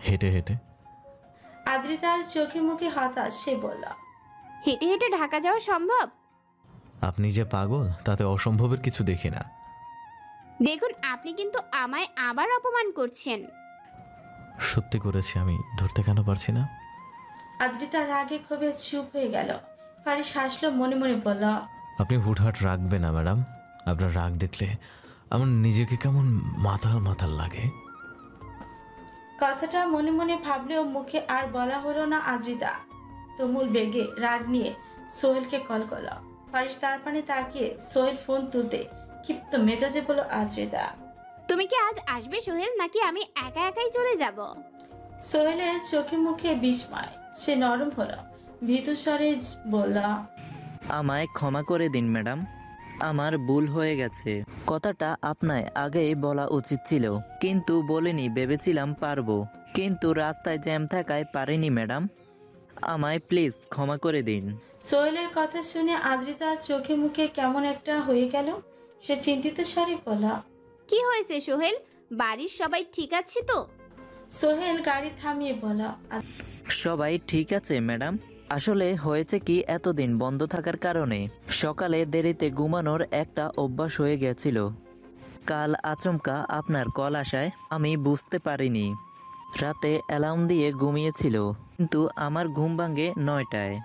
হেঁটে হেঁটে? আদ্রিতার চোখে মুখে হতাশ। সে বলল, হেঁটে হেঁটে ঢাকা যাওয়া সম্ভব? আপনি যে পাগল তাতে অসম্ভবের কিছু দেখি না। দেখুন, আপনি কিন্তু আমায় আবার অপমান করছেন। সত্যি করেছি, আমি ধরতে কেন পারছি না? আদ্রিতার রাগে ক্ষোভে চুপ হয়ে গেল। ফারিস হাসলো, মনে মনে বলল, আপনি হুটহাট রাখবেন না ম্যাডাম। আপনার রাগ দেখলে আমার নিজেকে কেমন মাতাল মাতাল লাগে। কথাটা মনে মনে ভাবলেও মুখে আর বলা হলো না। আদ্রিতা তুমুল বেগে রাগ নিয়ে সোহেলকে কল করল। ফারিস তার পানে তাকিয়ে সোহেল ফোন তুলতে ক্ষিপ্ত মেজাজে বলল, আদ্রিতা, তুমি কি আজ আসবে সোহেল, নাকি আমি একা একাই চলে যাব? সোহেলের চোখে মুখে বিস্ময়। সে নরম হলো, ভীতু স্বরে বলল, আমায় ক্ষমা করে দিন ম্যাডাম, আমার ভুল হয়ে গেছে। কথাটা আপনায় আগেই বলা উচিত ছিল, কিন্তু বলিনি, ভেবেছিলাম পারবো, কিন্তু রাস্তায় জ্যাম থাকায় পারিনি ম্যাডাম, আমায় প্লিজ ক্ষমা করে দিন। সোহেলের কথা শুনে আদ্রিতার চোখে মুখে কেমন একটা হয়ে গেল। সে চিন্তিত স্বরে বলল, কি হয়েছে সোহেল, বাড়ির সবাই ঠিক আছে তো? সোহেল গাড়ি থামিয়ে বলল, সবাই ঠিক আছে ম্যাডাম, আসলে হয়েছে কি, এতদিন বন্ধ থাকার কারণে সকালে দেরিতে ঘুমানোর একটা অভ্যাস হয়ে গেছিল। কাল আচমকা আপনার কল আসায় আমি বুঝতে পারিনি। রাতে অ্যালার্ম দিয়ে ঘুমিয়েছিল, কিন্তু আমার ঘুম ভাঙে 9টায়।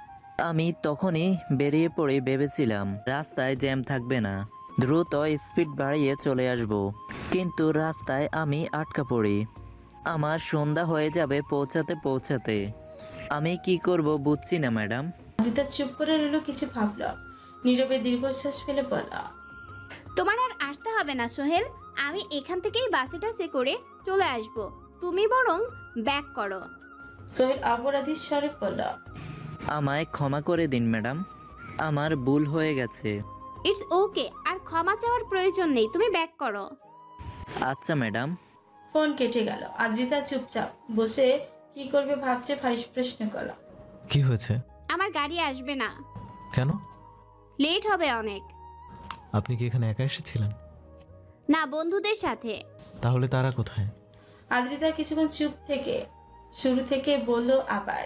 আমি তখনই বেরিয়ে পড়ে ভেবেছিলাম রাস্তায় জ্যাম থাকবে না, দ্রুত স্পিড বাড়িয়ে চলে আসব, কিন্তু রাস্তায় আমি আটকা পড়ি। আমার সন্ধ্যা হয়ে যাবে পৌঁছাতে পৌঁছাতে। আমি কি করব বুঝছি না ম্যাডাম। আদ্রিতা চুপ করে রইল, কিছু ভাবল, নীরবে দীর্ঘশ্বাস ফেলে বলল, তোমার আর আসতে হবে না সোহেল, আমি এখান থেকেই বাসে টাসে করে চলে আসব। তুমি বরং ব্যাক করো। সোহেল অপরাধীর স্বরে বলল, আমায় ক্ষমা করে দিন ম্যাডাম, আমার ভুল হয়ে গেছে। ইটস ওকে, আর ক্ষমা চাওয়ার প্রয়োজন নেই, তুমি ব্যাক করো। আচ্ছা ম্যাডাম। ফোন কেটে গেল। আদ্রিতা চুপচাপ বসে কি করবে ভাবছে। ফারিস প্রশ্ন করল, কি হয়েছে? আমার গাড়ি আসবে না। কেন? লেট হবে অনেক। আপনি কি এখানে একা এসেছিলেন? না, বন্ধুদের সাথে। তাহলে তারা কোথায়? আদ্রিতা কিছুক্ষণ চুপ থেকে শুরু থেকে বলল আবার,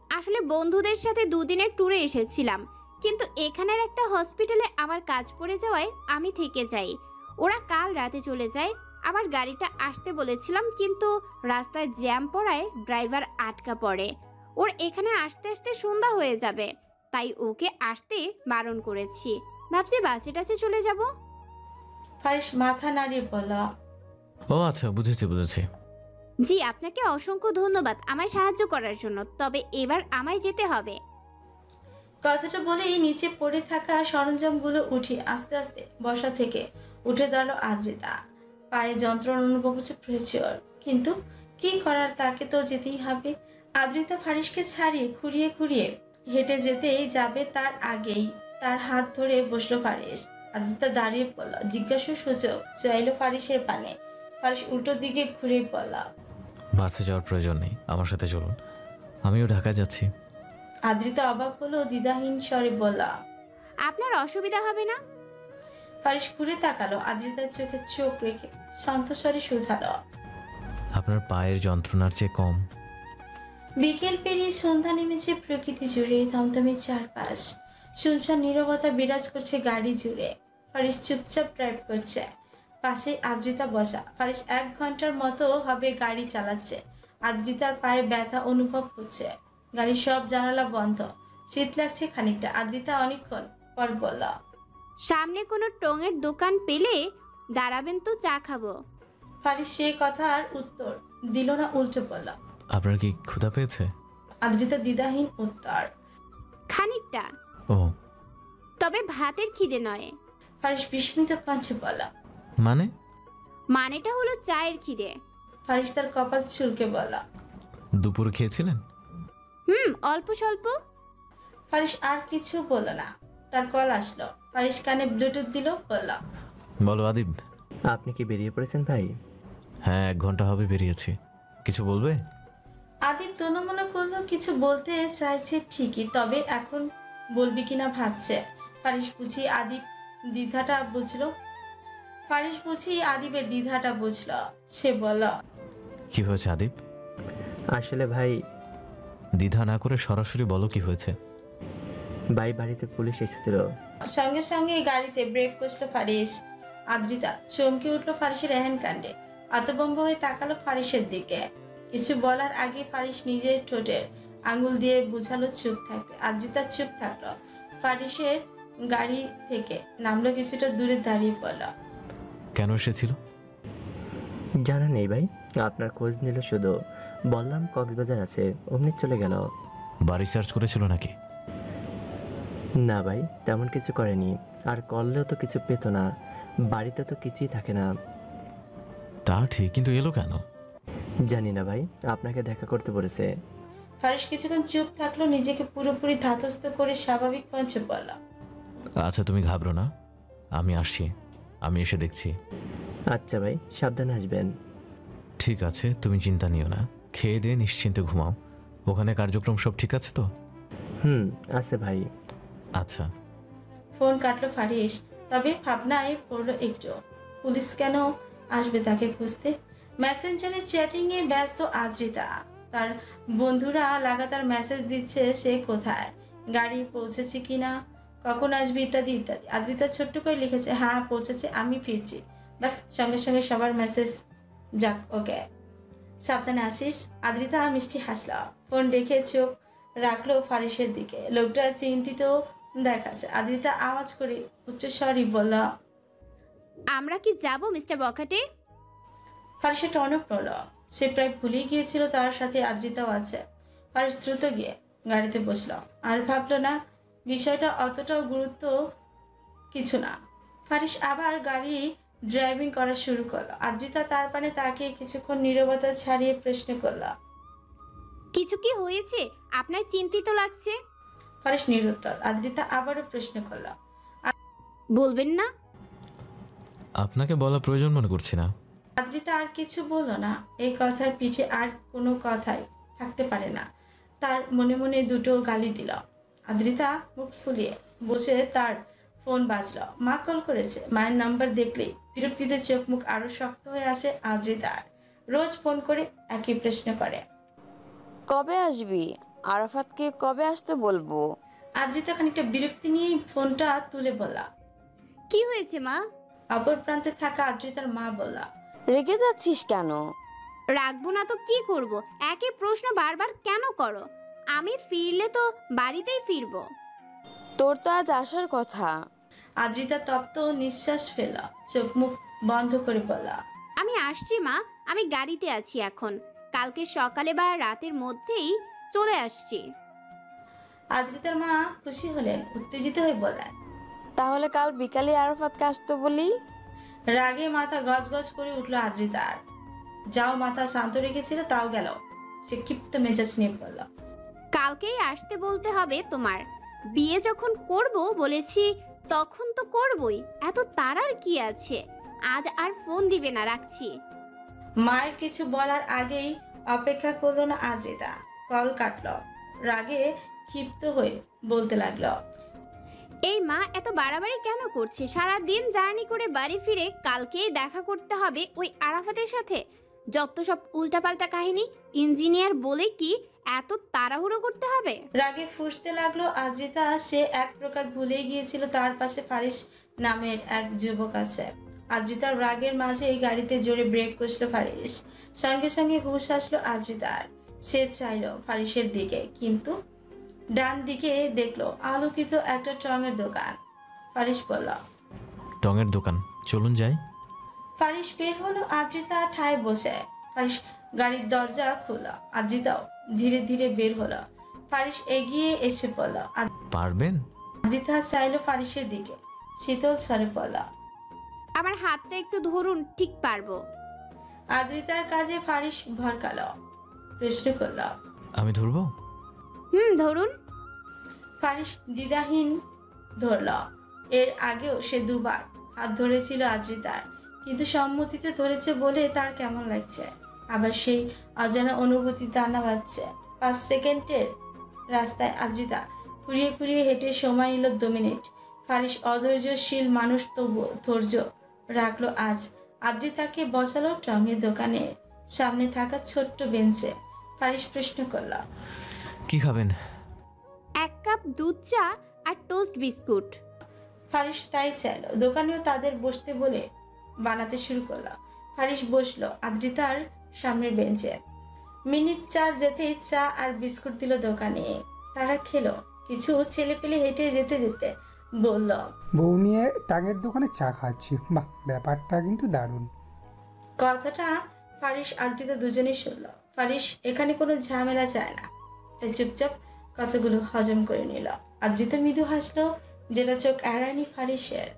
আসলে বন্ধুদের সাথে দুদিনের ট্যুরে এসেছিলাম, কিন্তু এখানের একটা হসপিটালে আমার কাজ পড়ে যাওয়ায় আমি থেকে যাই। ওরা কাল রাতে চলে যায়। আমার গাড়িটা আসতে বলেছিলাম, কিন্তু রাস্তায় জ্যাম পড়ায় ড্রাইভার আটকা পড়ে। ওর এখানে আসতে আসতে সন্ধ্যা হয়ে যাবে, তাই ওকে আসতে বারণ করেছি। ভাবছি বাসে টাসে চলে যাব। ফারিস মাথা নাড়িয়ে বলল, ও আচ্ছা, বুঝেছি। জি, আপনাকে অসংখ্য ধন্যবাদ আমায় সাহায্য করার জন্য, তবে এবার আমায় যেতে হবে। কথাটা বলেই নিচে পড়ে থাকা সরঞ্জামগুলো উঠিয়ে আস্তে আস্তে বসা থেকে উঠে দাঁড়ালো আদ্রিতা। পায়ে যন্ত্রণা অনুভব হচ্ছে প্রচুর, কিন্তু কি করার, তাকে তো যেতেই হবে। আদ্রিতা ফারিসকে ছাড়িয়ে খুঁড়িয়ে হেঁটে যেতেই যাবে, তার আগেই তার হাত ধরে বসলো ফারিস। আদ্রিতা দাঁড়িয়ে পড়ল, জিজ্ঞাসার সুযোগ চাইল ফারিসের পানে। ফারিস উল্টো দিকে ঘুরে পড়ল, বাসে যাওয়ার প্রয়োজন নেই, আমার সাথে চলুন, আমিও ঢাকা যাচ্ছি। আদ্রিতা অবাক হলো, দ্বিধাহীন স্বরে বলল, আপনার অসুবিধা হবে না? ফারিস ঘুরে তাকালো, আদ্রিতার চোখে চোখ রেখে শান্ত স্বরে শুধালো, আপনার পায়ের যন্ত্রণার চেয়ে কম। বিকেল পেরিয়ে সন্ধ্যা নেমেছে, প্রকৃতি জুড়ে থমথমে চারপাশ, শুনশান নীরবতা বিরাজ করছে গাড়ি জুড়ে। ফারিস চুপচাপ ড্রাইভ করছে, পাশে আদ্রিতা বসা। ফারিস 1 ঘন্টার মতো হবে গাড়ি চালাচ্ছে। আদ্রিতার পায়ে ব্যথা অনুভব হচ্ছে। গাড়ির সব জানালা বন্ধ, শীত লাগছে খানিকটা। আদ্রিতা অনেকক্ষণ পর বলল, সামনে কোনো টঙের দোকান পেলে দাঁড়াবেন তো, চা খাবো। ফারিস সে কথার উত্তর দিল না, উল্টো বলল, আপনার কি ক্ষুধা পেয়েছে? আদ্রিতা দ্বিধাহীন উত্তর, খানিকটা, ও তবে ভাতের খিদে নয়। ফারিস বিস্মিত কণ্ঠে বলল, মানেটা হলো চায়ের খিদে। ফারিস তার কপাল চুলকে বলল, দুপুর খেয়েছিলেন? অল্প স্বল্প। ফারিস আর কিছু বলল না। তার কল আসলো, ফারিস কানে ব্লুটুথ দিল, বলল, বলো আদিব। আপনি কি বেরিয়ে পড়েছেন ভাই? হ্যাঁ, 1 ঘন্টা হবে বেরিয়েছি। কিছু বলবে? আদিব তনমনে করলো, কিছু বলতে চাইছে ঠিকই, তবে এখন বলবি কিনা ভাবছে। ফারিস বুঝি আদিবের দ্বিধাটা বুঝলো। সে বলল, কি হয়েছে আদিব? আসলে ভাই, দ্বিধা না করে সরাসরি বলো কি হয়েছে। ভাই, বাড়িতে পুলিশ এসেছিল। সঙ্গে সঙ্গে গাড়িতে ব্রেক কষলো ফারিস। আদ্রিতা চমকে উঠলো ফারিসের এহেন কাণ্ডে, হতভম্ব হয়ে তাকালো ফারিসের দিকে। কিছু বলার আগে ফারিস নিজের ঠোঁটের আঙুল দিয়ে বুঝালো চুপ থাকতে। আদ্রিতা চুপ থাকলো। ফারিসের গাড়ি থেকে নামলো, কিছুটা দূরে দাঁড়িয়ে পড়ল। কেন এসেছিল? জানা নেই ভাই, আপনার খোঁজ নিল শুধু। বললাম কক্সবাজার আছে, অমনি চলে গেল। বাড়ি সার্চ করেছিল নাকি? না ভাই, তেমন কিছু করেনি, আর করলেও তো কিছু পেত না। বাড়িতে তো কিছুই থাকে না। তা ঠিক, কিন্তু এলো কেন? জানি না ভাই, আপনাকে দেখা করতে বলেছে। ফারিস কিছুক্ষণ চুপ থাকলো, নিজেকে পুরোপুরি ধাতস্থ করে স্বাভাবিক কণ্ঠে বলল, আচ্ছা তুমি ঘাবড়ো না, আমি আসছি, আমি এসে দেখছি। আচ্ছা ভাই, সাবধানে আসবেন। ঠিক আছে, তুমি চিন্তা নিও না, খেয়ে দিয়ে নিশ্চিন্তে ঘুমাও। ওখানে কার্যক্রম সব ঠিক আছে তো? আছে ভাই। আচ্ছা। ফোন কাটলো ফারিস, তবে ভাবনায় পড়লো একটু। পুলিশ কেন আসবে তাকে খুঁজতে? মেসেঞ্জারে চ্যাটিংয়ে ব্যস্ত আদ্রিতা। তার বন্ধুরা লাগাতার মেসেজ দিচ্ছে সে কোথায়, গাড়ি পৌঁছেছে কিনা, কখন আসবে, ইত্যাদি ইত্যাদি। আদ্রিতা ছোট্ট করে লিখেছে, হ্যাঁ পৌঁছেছে, আমি ফিরছি। ব্যাস, সঙ্গে সঙ্গে সবার মেসেজ যাক, ওকে, সাবধানে আসিস। আদ্রিতা মিষ্টি হাসল, ফোন রেখে চোখ রাখলো ফারিসের দিকে। লোকটা চিন্তিত দেখাচ্ছে। আদ্রিতা আওয়াজ করে উচ্চস্বরই বলল, আমরা কি যাব মিস্টার বখাটে? ফারিসের টনক নড়ল। সে প্রায় ভুলেই গিয়েছিল তার সাথে আদ্রিতাও আছে। ফারিস দ্রুত গিয়ে গাড়িতে বসলো আর ভাবলো না বিষয়টা অতটাও গুরুত্ব কিছু না। ফারিস আবার গাড়ি ড্রাইভিং করা শুরু করলো। আদ্রিতা তার পানে তাকিয়ে কিছুক্ষণ নীরবতা ছাড়িয়ে প্রশ্ন করলো, কিছু কি হয়েছে? আপনার চিন্তিত লাগছে। ফারিস নিরুত্তর। আদ্রিতা আবারও প্রশ্ন করলো, বলবেন না? আপনাকে বলা প্রয়োজন মনে করছি না। আদ্রিতা আর কিছু বলল না। এই কথার পিঠে আর কোনো কথাই থাকতে পারে না। তার মনে মনে দুটো গালি দিল। আদ্রিতা মুখ ফুলিয়ে বসে তার ফোন বাজলো। মা কল করেছে। মায়ের নাম্বার দেখলেই বিরক্তিতে চোখ মুখ আরো শক্ত হয়ে আসে আদ্রিতার। রোজ ফোন করে একই প্রশ্ন করে, কবে আসবি? আরাফাতকে কবে আসতে বলবো? আদ্রিতা খানিকটা বিরক্তি নিয়ে ফোনটা তুলে বলল, কি হয়েছে মা? অপর প্রান্তে থাকা আদ্রিতার মা বলল, রেগে যাচ্ছিস কেন? রাখবো না তো কি করব? একই প্রশ্ন বারবার কেন করো? আমি ফিরলে তো বাড়িতেই ফিরবো। তোর তো আজ আসার কথা। আদ্রিতা তপ্ত নিঃশ্বাস ফেলা, চোখ মুখ বন্ধ করে বলল, আমি আসছি মা, আমি গাড়িতে আছি এখন। কালকে সকালে বা রাতের মধ্যেই চলে আসছি। আদ্রিতার মা খুশি হলেন, উত্তেজিত হয়ে বললেন, তাহলে কাল বিকালে আরাফাতকে আসতে বলি। রাগে মাথা গজগজ করে উঠল আদ্রিতার। যাও মাথা শান্ত রেখেছিল তাও গেল। সে ক্ষিপ্ত মেজাজ নিয়ে বলল, কালকেই আসতে বলতে হবে তোমার। বিয়ে যখন করব বলেছি তখন তো করবই, এত তাড়ার কি আছে? আজ আর ফোন দিবে না, রাখছি। মায়ের কিছু বলার আগেই অপেক্ষা করলো না আদ্রিতা। কল কাটলো। রাগে ক্ষিপ্ত হয়ে বলতে লাগলো, এই মা এত বাড়াবাড়ি কেন করছে? সারা দিন জার্নি করে বাড়ি ফিরে কালকেই দেখা করতে হবে ওই আরাফাতের সাথে। যত সব উল্টাপাল্টা কাহিনী। ইঞ্জিনিয়ার বলে কি এত তাড়াহুড়ো করতে হবে? রাগে ফুঁসতে লাগলো আদ্রিতা। সে এক প্রকার ভুলেই গিয়েছিল তার পাশে ফারিস নামের এক যুবক আছে। আদ্রিতার রাগের মাঝে এই গাড়িতে জোরে ব্রেক কষলো ফারিস। সঙ্গে সঙ্গে হুঁশ আসলো আদ্রিতার। সে চাইলো ফারিসের দিকে, কিন্তু ডান দিকে দেখলো আলোকিত একটা টঙের দোকান। ফারিস বলল, টঙের দোকান, চলুন যাই। ফারিস বের হলো। আদ্রিতা ঠায় বসে। ফারিস গাড়ির দরজা খুলল। আদ্রিতাও ধীরে ধীরে বের হলো। ফারিস এগিয়ে এসে বলল, পারবেন? আদ্রিতা চাইলো ফারিসের দিকে, শীতল স্বরে বলল, আমার হাতটা একটু ধরুন, ঠিক পারবো। আদ্রিতার কাজে ফারিস ভরকালো। প্রশ্ন করল, আমি ধরবো? ধরুন। ফারিস দ্বিধাহীন ধরল। এর আগেও সে দুবার হাত ধরেছিল আদ্রিতার, কিন্তু সম্মতিতে ধরেছে বলে তার কেমন লাগছে। আবার সেই অজানা অনুভূতি দানা বাঁধছে। 5 সেকেন্ডের রাস্তায় আদ্রিতা খুঁড়িয়ে খুঁড়িয়ে হেঁটে সময় নিল 2 মিনিট। ফারিস অধৈর্যশীল মানুষ, তবু ধৈর্য রাখলো আজ। আদ্রিতাকে বসালো টঙের দোকানের সামনে থাকা ছোট্ট বেঞ্চে। ফারিস প্রশ্ন করল, কি খাবেন? 1 কাপ দুধ চা আর টোস্ট বিস্কুট। ফারিস তাই চাইলো। দোকানেও তাদের বসতে বলে বানাতে শুরু করলো। ফারিস বসলো আদ্রিতার সামনের বেঞ্চে। মিনিট 4 যেতেই চা আর বিস্কুট দিল দোকানে। তারা খেলো। কিছু ছেলে পেলে হেঁটে যেতে যেতে বলল, বউ নিয়ে টাঙের দোকানে চা খাচ্ছি, বাহ, ব্যাপারটা কিন্তু দারুণ। কথাটা ফারিস আদ্রিতা দুজনেই শুনলো। ফারিস এখানে কোনো ঝামেলা চায় না, তাই চুপচাপ কথাগুলো হজম করে নিল। আদ্রিতা মৃদু হাসলো, যেটা চোখ এড়ায়নি ফারিসের।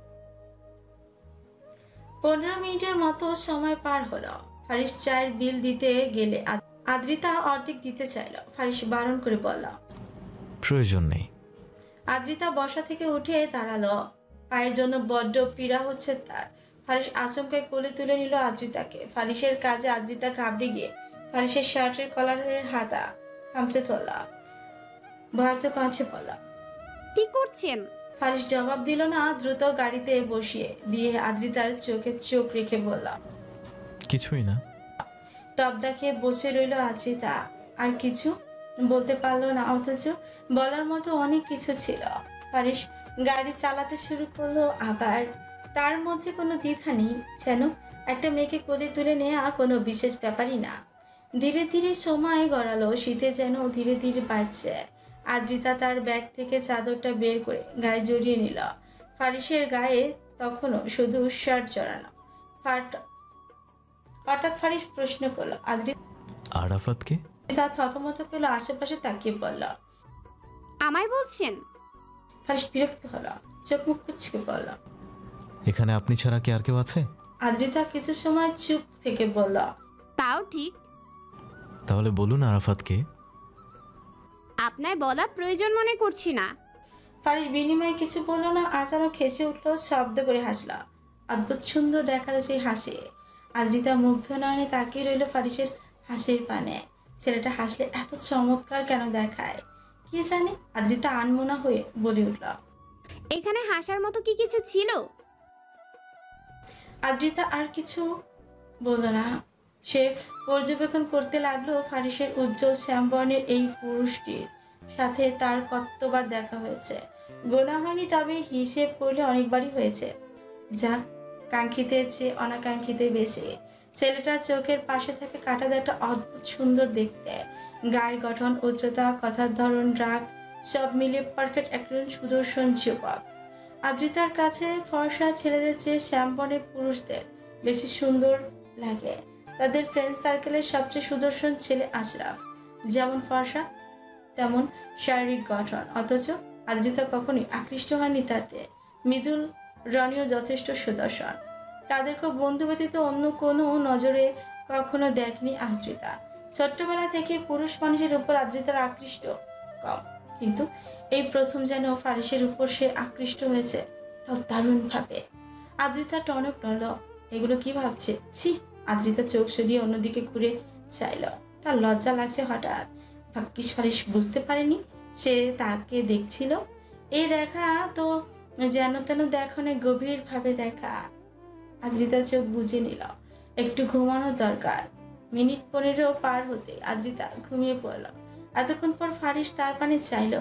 15 মিনিটের মতো সময় পার হলো। ফারিস চায়ের বিল দিতে গেলে আদ্রিতা অর্ধেক দিতে চাইলো। ফারিস বারণ করে বলল, প্রয়োজন নেই। আদ্রিতা বসা থেকে উঠে দাঁড়ালো। পায়ের জন্য বড্ড পীড়া হচ্ছে তার। ফারিস আচমকায় কোলে তুলে নিল আদ্রিতাকে। ফারিসের কাজে আদ্রিতা ঘাবড়ে গিয়ে ফারিসের শার্টের কলারের হাতা খামচে তোলা। ভয়ার্থ কণ্ঠে বলল, কি করছেন? ফারিস জবাব দিল না। দ্রুত গাড়িতে বসিয়ে দিয়ে আদ্রিতার চোখে চোখ রেখে বলল, কিছুই না। তবদা খেয়ে বসে রইল আদ্রিতা। আর কিছু বলতে পারলো না, অথচ বলার মতো অনেক কিছু ছিল। ফারিস গাড়ি চালাতে শুরু করলো আবার। তার মধ্যে কোনো দ্বিধা নেই, যেন একটা মেয়েকে কোলে তুলে নেওয়া কোনো বিশেষ ব্যাপারই না। ধীরে ধীরে সময় গড়ালো। শীতে যেন ধীরে ধীরে বাড়ছে। আদ্রিতা তার ব্যাগ থেকে চাদরটা বের করে গায়ে জড়িয়ে নিল। ফারিসের গায়ে তখনও শুধু শার্ট জড়ানো। হঠাৎ ফারিস প্রশ্ন করলো, আরাফাতকে? তার থতমত করলো, আশেপাশে তাকিয়ে বলল। আমায় বলছেন? ফারিস বিরক্ত হলো, চোখ মুখ কুচকে বলল। এখানে আপনি ছাড়া কি আর কেউ আছে? আদ্রিতা কিছু সময় চুপ থেকে বলল। তাও ঠিক। তাহলে বলুন আরাফাতকে। আপনার বলা প্রয়োজন মনে করছি না। ফারিস বিনিময়ে কিছু বলল না, আচানক হেসে উঠলো, শব্দ করে হাসল। অদ্ভুত সুন্দর দেখালো সেই হাসি। আদ্রিতা মুগ্ধ নয়নে তাকিয়ে রইল ফারিসের হাসির পানে। ছেলেটা হাসলে এত চমৎকার কেন দেখায় কি জানি। আদ্রিতা আনমনা হয়ে বলে উঠল। এখানে হাসার মতো কি কিছু ছিল? আদ্রিতা আর কিছু বলল না। সে পর্যবেক্ষণ করতে লাগলো ফারিসের উজ্জ্বল শ্যামবর্ণের এই পুরুষটির সাথে তার কতবার দেখা হয়েছে গোনা হয়নি, তবে হিসেব করলে অনেকবারই হয়েছে। যাক, কাঙ্ক্ষিতের চেয়ে অনাকাঙ্ক্ষিত বেশি। ছেলেটার চোখের পাশে থেকে কাটা একটা অদ্ভুত সুন্দর দেখতে, গায়ের গঠন, উচ্চতা, কথার ধরন, রাগ সব মিলিয়ে পারফেক্ট একজন সুদর্শন যুবক। আদ্রিতার কাছে ফর্সা ছেলেদের চেয়ে শ্যামবর্ণের পুরুষদের বেশি সুন্দর লাগে। তাদের ফ্রেন্ড সার্কেলের সবচেয়ে সুদর্শন ছেলে আশরাফ, যেমন ফর্সা তেমন শারীরিক গঠন, অথচ আদ্রিতা কখনোই আকৃষ্ট হয়নি তাতে। মৃদুল রনিও যথেষ্ট সুদর্শন। তাদের খুব বন্ধু ব্যতীত অন্য কোনো নজরে কখনো দেখনি আদ্রিতা। ছোট্টবেলা থেকে পুরুষ মানুষের উপর আদ্রিতার আকৃষ্ট কম, কিন্তু এই প্রথম যেন ফারিসের উপর সে আকৃষ্ট হয়েছে, তাও দারুণভাবে। আদ্রিতা টনক নড়ল। এগুলো কি ভাবছে? ছি! আদ্রিতা চোখ সরিয়ে অন্যদিকে ঘুরে চাইল। তার লজ্জা লাগছে হঠাৎ। ভাগ্যিস ফারিস বুঝতে পারেনি সে তাকে দেখছিল। এই দেখা তো যেন তেন দেখা নয়, গভীরভাবে দেখা। আদ্রিতা চোখ বুঝে নিল, একটু ঘুমানোর দরকার। মিনিট 15 পার হতে আদ্রিতা ঘুমিয়ে পড়ল। এতক্ষণ পর ফারিস তার পানে চাইল,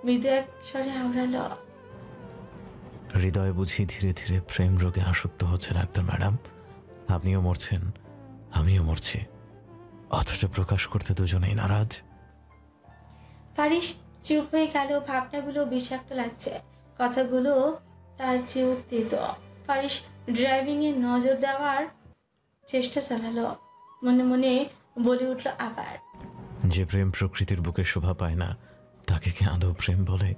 মৃদু এক স্বরে আওড়াল। হৃদয় বুঝি ধীরে ধীরে প্রেম রোগে আসক্ত হচ্ছে ডাক্তার ম্যাডাম। আপনিও মরছেন, আমিও মরছি, অথচ প্রকাশ করতে দুজনেই নারাজ। ফারিস চুপ হয়ে গেল। ভাবনাগুলো বিষাক্ত লাগছে, কথাগুলো তার চেয়ে উত্তেজিত। ফারিস ড্রাইভিংয়ে নজর দেওয়ার চেষ্টা চালালো। মনে মনে বলে উঠল আবার, যে প্রেম প্রকৃতির বুকে শোভা পায় না তাকে কি আদৌ প্রেম বলে?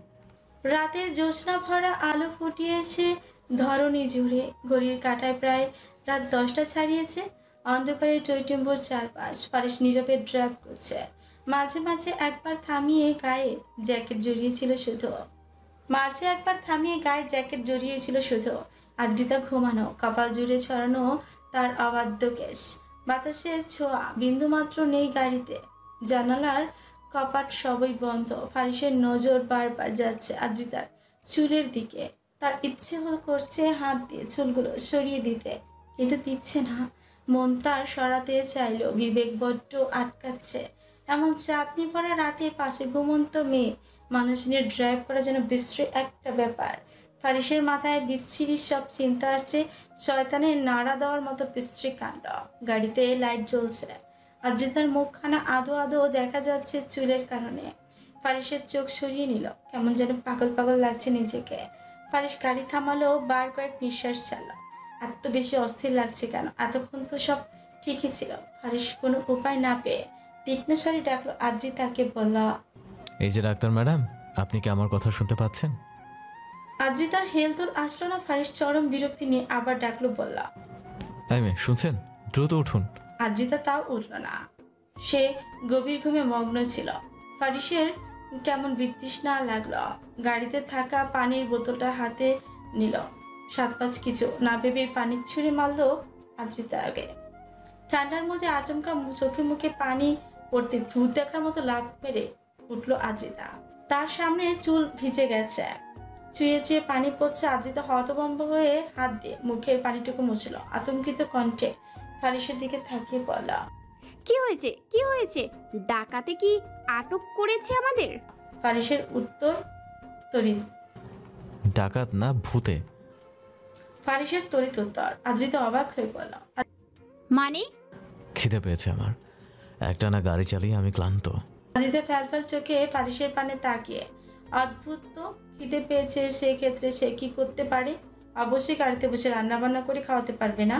রাতের জ্যোৎস্না ভরা আলো ফুটিয়েছে ধরণী জুড়ে। ঘড়ির কাঁটায় প্রায় রাত 10টা ছাড়িয়েছে। অন্ধকারে টইটুম্বুর চারপাশ। ফারিস নীরবে ড্রাইভ করছে। মাঝে মাঝে একবার থামিয়ে গায়ে জ্যাকেট জড়িয়েছিল শুধু। আদ্রিতা ঘুমানো, কপাল জুড়ে ছড়ানো তার অবাধ্য কেশ। বাতাসের ছোঁয়া বিন্দুমাত্র নেই গাড়িতে। জানালার কপাট সবই বন্ধ। ফারিসের নজর বারবার যাচ্ছে আদ্রিতার চুলের দিকে। তার ইচ্ছে করছে হাত দিয়ে চুলগুলো সরিয়ে দিতে, কিন্তু দিচ্ছে না। মন তার সরাতে চাইলেও বিবেক বড্ড আটকাচ্ছে। এমন চাঁদনি ভরা রাতে পাশে ঘুমন্ত মেয়ে মানুষ নিয়ে ড্রাইভ করা যেন বিশ্রী একটা ব্যাপার। ফারিসের মাথায় বিচ্ছিরি সব চিন্তা আসছে, শয়তানের নাড়া দেওয়ার মতো বিশ্রী কাণ্ড। গাড়িতে লাইট জ্বলছে। আদ্রিতার মুখখানা আদো আদো দেখা যাচ্ছে চুলের কারণে। ফারিসের চোখ সরিয়ে নিল, কেমন যেন পাগল পাগল লাগছে নিজেকে। ফারিস গাড়ি থামালো, বার কয়েক নিঃশ্বাস ছাড়ল। এত বেশি অস্থির লাগছে কেন? এতক্ষণ তো সব ঠিকই ছিল। ফারিস কোনো উপায় না পেয়ে তীক্ষ্ণ স্বরে ডাকলো আদ্রিতাকে, বলল, এই যে ডাক্তার ম্যাডাম, আপনি কি আমার কথা শুনতে পাচ্ছেন? আদ্রিতার হেলদোল আসলো না। ফারিস চরম বিরক্তি নিয়ে আবার ডাকলো, বলল, তাই মেয়ে শুনছেন? দ্রুত উঠুন। আদ্রিতা তাও উঠল না। সে গভীর ঘুমে মগ্ন ছিল। ফারিসের কেমন বিতৃষ্ণা লাগলো। গাড়িতে থাকা পানির বোতলটা হাতে নিল। 7-5 কিছু না ভেবে পানি ছুঁড়ে মারল আদ্রিতা আগে। ঠান্ডার মধ্যে আচমকা চোখে মুখে পানি পড়তে ভূত দেখার মতো লাফ মেরে উঠল আদ্রিতা। তার সামনে চুল ভিজে গেছে, চুয়ে চুয়ে পানি পড়ছে। আদ্রিতা হতভম্ব হয়ে হাত দিয়ে মুখের পানিটুকু মুছল। আতঙ্কিত কণ্ঠে ফারিসের দিকে তাকিয়ে বলল, কি হয়েছে? কি হয়েছে? ডাকাতে কি আটক করেছে আমাদের? ফারিসের উত্তর তড়িৎ, ডাকাত না ভূতে। ফারিসের তড়িৎ উত্তর। আদ্রিতা অবাক হয়ে বলল, মানে? খিদে পেয়েছে আমার, একটানা গাড়ি চালিয়ে আমি ক্লান্ত। আদ্রিতা ফ্যালফ্যাল চোখে ফারিসের পানে তাকিয়ে, অদ্ভুত তো, খিদে পেয়েছে সেক্ষেত্রে সে কি করতে পারে? অবশ্যই গাড়িতে বসে রান্না বান্না করে খাওয়াতে পারবে না।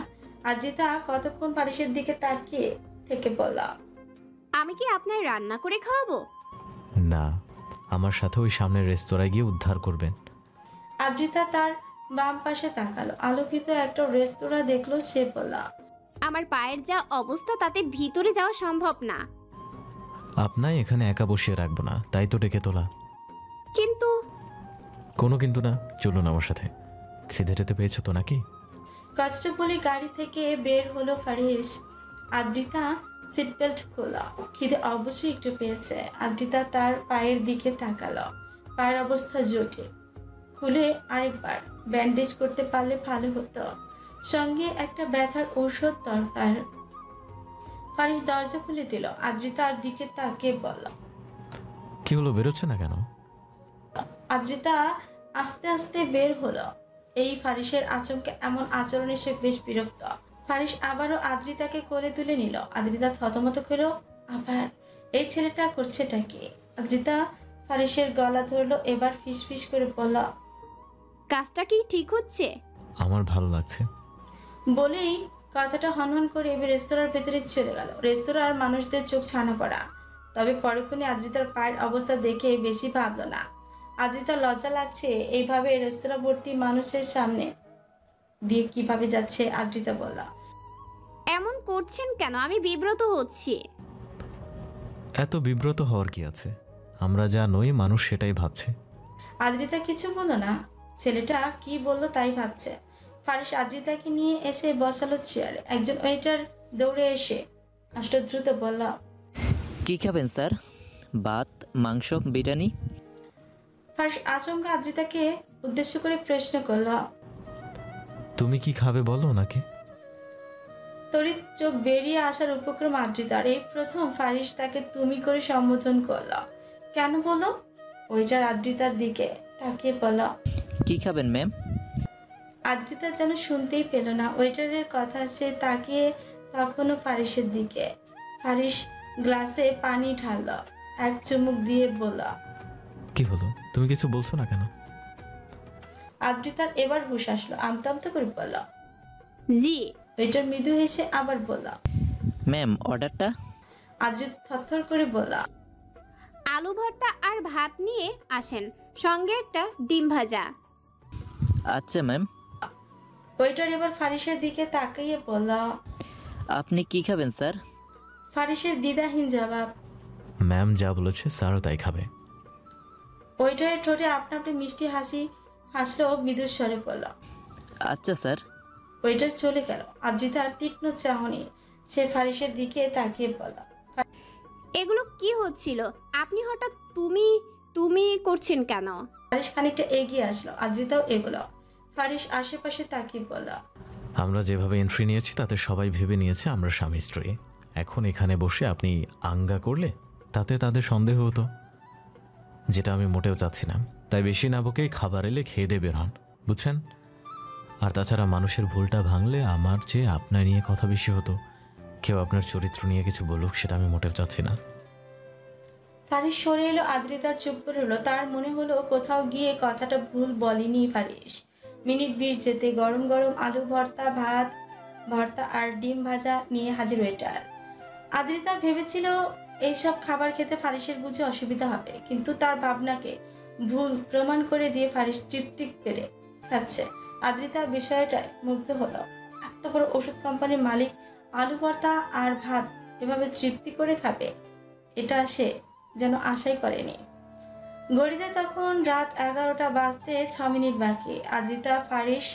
আদ্রিতা কতক্ষণ ফারিসের দিকে তাকিয়ে থেকে বলল, আমি কি আপনার রান্না করে খাওয়াবো? না, আমার সাথে ওই সামনের রেস্তোরাঁয় গিয়ে উদ্ধার করবেন। আদ্রিতা তার বাম পাশে তাকালো। আলোকিত একটা রেস্তোরাঁ দেখলো। সে বলল, আমার পায়ের যা অবস্থা তাতে ভিতরে যাওয়া সম্ভব না। আপনাই এখানে একা বসিয়ে রাখবো না, তাই তো ডেকে তোলা। কিন্তু কোনো কিন্তু না, চলুন আমার সাথে। খিদে টেতে পেয়েছো তো নাকি? কষ্ট বলে গাড়ি থেকে বের হলো ফারিস। আদ্রিতা সিট বেল্ট খোলা। খিদে অবশ্যই একটু পেয়েছে। আদ্রিতা তার পায়ের দিকে তাকালো। পায়ের অবস্থা জটিল। খুলে আরেকবার ব্যান্ডেজ করতে পারলে ভালো হতো। সঙ্গে একটা ব্যথার ঔষধ দরকার। ফারিস দরজা খুলে দিল। আদ্রিতার দিকে তাকিয়ে বলল, কি হলো, বেরোচ্ছে না কেন? আদ্রিতা আস্তে আস্তে বের হলো। এই ফারিসের আচমকে এমন আচরণে সে বেশ বিরক্ত। ফারিস আবারও আদ্রিতাকে কোলে তুলে নিল। আদ্রিতা থতমত খেলো। আবার এই ছেলেটা করছেটা কি? আদ্রিতা ফারিসের গলা ধরলো। এবার ফিস ফিস করে বলল, কাজটা কি ঠিক হচ্ছে? আমার ভালো লাগছে। বলেই কথাটা হনহন করে এবার রেস্তোরাঁর ভেতরে চলে গেল। রেস্তোরাঁর মানুষদের চোখ ছানা পড়া। তবে পরক্ষণে আদ্রিতার পায়ের অবস্থা দেখে বেশি ভাবলো না। আদ্রিতার লজ্জা লাগছে এইভাবে রেস্তোরাঁ ভর্তি মানুষের সামনে দিয়ে কিভাবে যাচ্ছে। আদ্রিতা বলল, এমন করছেন কেন? আমি বিব্রত হচ্ছি। এত বিব্রত হওয়ার কি আছে? আমরা যা নই মানুষ সেটাই ভাবছে। আদ্রিতা কিছু বলল না। ছেলেটা কি বললো তাই ভাবছে। ফারিস আদ্রিতাকে নিয়ে এসে বসালো চেয়ারে। একজন ওয়েটার দৌড়ে এসে আসলো। দ্রুত বলল, কি খাবেন স্যার? ভাত, মাংস, বিরিয়ানি? ফারিস আচমকা আদ্রিতাকে উদ্দেশ্য করে প্রশ্ন করল। তুমি কি খাবে বলো নাকি? তড়িৎ চোখ বেরিয়ে আসার উপক্রম আদ্রিতার। এই প্রথম ফারিস তাকে তুমি করে সম্বোধন করল। কেন বলো? ওইটার আদ্রিতার দিকে তাকিয়ে বলল, কি খাবেন ম্যাম? আদ্রিতা যেন শুনতেই পেল না ওয়েটারের কথা। সে তাকিয়ে তখনও ফারিসের দিকে। ফারিস গ্লাসে পানি ঢালল। এক চুমুক দিয়ে বলল, কি হলো, তুমি কিছু বলছো না কেন? আদ্রিতার এবার হুঁশ আসলো। আমতা আমতা করে বলল, জি। ওয়েটার মৃদু হেসে আবার বলল, ম্যাম অর্ডারটা? আদ্রিতা থরথর করে বলল, আলু ভর্তা আর ভাত নিয়ে আসেন, সঙ্গে একটা ডিম ভাজা। আচ্ছা ম্যাম। ওয়েটার এবার ফারিসের দিকে তাকিয়ে বলল, আপনি কি খাবেন স্যার? ফারিসের দ্বিধাহীন জবাব, ম্যাম যা বলেছে স্যারও তাই খাবে। ওয়েটারের ঠোঁটে আপনা আপনি মিষ্টি হাসি হাসলো। মৃদু স্বরে বলল, আচ্ছা স্যার। ওয়েটার চলে গেল। আদ্রিতার তীক্ষ্ণ চাহনি। সে ফারিসের দিকে তাকিয়ে বলল, এগুলো কি হচ্ছিল? আপনি হঠাৎ তুমি তুমি করছেন কেন? ফারিস খানিকটা এগিয়ে আসলো। আদ্রিতাও এগোলো। ফারিস আশেপাশে তাকিয়ে বলল, আমরা যেভাবে এন্ট্রি নিয়েছি তাতে সবাই ভেবে নিয়েছে আমরা স্বামী স্ত্রী। এখন এখানে বসে আপনি আঙ্গা করলে তাতে তাদের সন্দেহ হতো, যেটা আমি মোটেও চাচ্ছি না। তাই বেশি না বকেই খাবার এলে খেয়ে দিয়ে বের হন, বুঝছেন? আর তাছাড়া মানুষের ভুলটা ভাঙলে আমার চেয়ে আপনার নিয়ে কথা বেশি হতো। কেউ আপনার চরিত্র নিয়ে কিছু বলুক, সেটা আমি মোটেও চাচ্ছি না। ফারিস সরে এলো। আদ্রিতা চুপ করে হলো। তার মনে হলো কোথাও গিয়ে কথাটা ভুল বলেনি ফারিস। মিনিট 20 যেতে গরম গরম আলু ভর্তা, ভাত ভর্তা আর ডিম ভাজা নিয়ে হাজির ওয়েটার। আদ্রিতা ভেবেছিল এইসব খাবার খেতে ফারিসের বুঝে অসুবিধা হবে, কিন্তু তার ভাবনাকে ভুল প্রমাণ করে দিয়ে ফারিস তৃপ্তি পেরে খাচ্ছে। আদ্রিতা বিষয়টায় মুগ্ধ হলো। এত বড় ওষুধ কোম্পানির মালিক আলু ভর্তা আর ভাত এভাবে তৃপ্তি করে খাবে, এটা সে যেন আশাই করেনি। ঘড়িতে তখন রাত 11টা বাজতে 6 মিনিট বাকি। আদ্রিতা ফারিস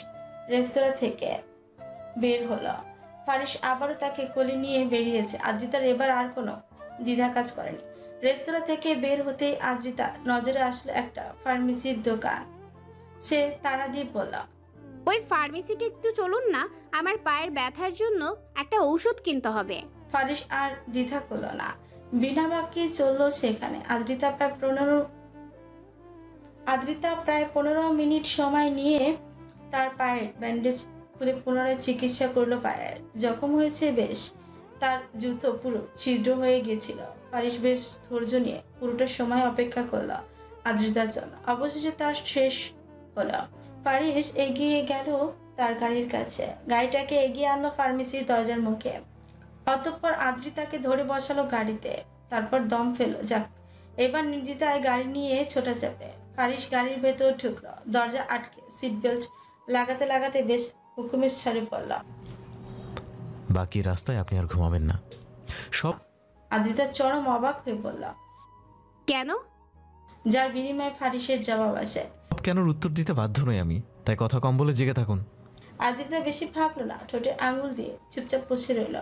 রেস্তোরাঁ থেকে বের হলো। ফারিস আবারও তাকে কোলে নিয়ে বেরিয়েছে। আদ্রিতার এবার আর কোনো দ্বিধা কাজ করেনি। রেস্তোরাঁ থেকে বের হতেই আদ্রিতা নজরে আসলো একটা ফার্মেসির দোকান। সে তাড়া দিয়ে বলল, ওই ফার্মেসিতে একটু চলুন না, আমার পায়ের ব্যথার জন্য একটা ঔষধ কিনতে হবে। ফারিস আর দ্বিধা করলো না, বিনা বাক্যে চললো সেখানে। আদ্রিতা প্রায় 15 মিনিট সময় নিয়ে তার পায়ের ব্যান্ডেজ খুলে পুনরায় চিকিৎসা করলো। পায়ের জখম হয়েছে বেশ। তার জুতো পুরো ছিদ্র হয়ে গেছিল। ফারিস বেশ ধৈর্য নিয়ে পুরোটা সময় অপেক্ষা করলো আদ্রিতার জন্য। অবশেষে তার শেষ হলো। ফারিস এগিয়ে গেল তার গাড়ির কাছে। গাড়িটাকে এগিয়ে আনলো ফার্মেসির দরজার মুখে। অতঃপর আদ্রিতাকে ধরে বসালো গাড়িতে। তারপর দম ফেলো। যাক, এবার নির্দ্বিধায় গাড়ি নিয়ে ছোটা চাপে। ফারিস গাড়ির ভেতর ঢুকলো, দরজা আটকে সিট বেল্ট লাগাতে লাগাতে বেশ হুকুমের স্বরে পড়ল, বাকি রাস্তায় আপনি আর ঘুমাবেন না। সব আদ্রিতা চরম অবাক হয়ে বলল, কেন? যার বিনিময়ে ফারিসের জবাব আসে। কেন উত্তর দিতে বাধ্য নই আমি, তাই কথা কম বলে জেগে থাকুন। আদ্রিতা বেশি ভাবলো না, ঠোঁটে আঙুল দিয়ে চুপচাপ বসে রইল।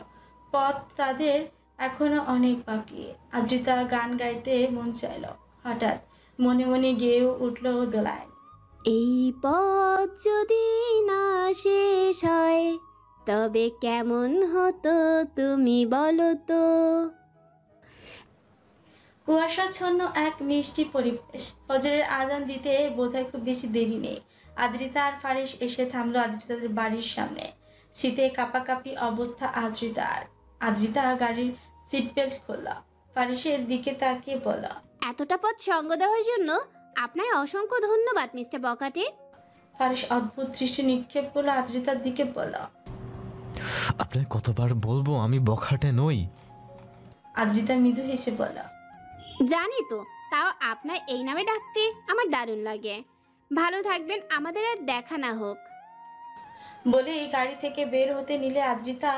পথ তাদের এখনো অনেক বাকি। আদ্রিতা গান গাইতে মন চাইল। হঠাৎ মনে মনে গেয়ে উঠল দোলায়, এই পথ যদি না শেষ হয় তবে কেমন হতো তুমি বলো তো। কুয়াশাচ্ছন্ন এক মিষ্টি পরিবেশ। ফজরের আজান দিতে বোধহয় খুব বেশি দেরি নেই। আদ্রিতা আর ফারিস এসে থামলো আদ্রিতাদের বাড়ির সামনে। শীতে কাঁপাকাঁপি অবস্থা আদ্রিতার। আদ্রিতা গাড়ির সিট বেল্ট খোলল, ফারিসের দিকে তাকিয়ে বলল, এতটা পথ সঙ্গ দেওয়ার জন্য আপনার অসংখ্য ধন্যবাদ মিস্টার বকাটে। ফারিস অদ্ভুত দৃষ্টি নিক্ষেপ করলো আদ্রিতার দিকে, বলল, আপনাকে কতবার বলবো আমি বখাটে নই। আদ্রিতা মৃদু হেসে বলল, জানি তো, তাও আপনার এই নামে ডাকতে আমার দারুণ লাগে। ভালো থাকবেন, আমাদের আর দেখা না হোক। বলেই গাড়ি থেকে বের হতে নিলে আদ্রিতা,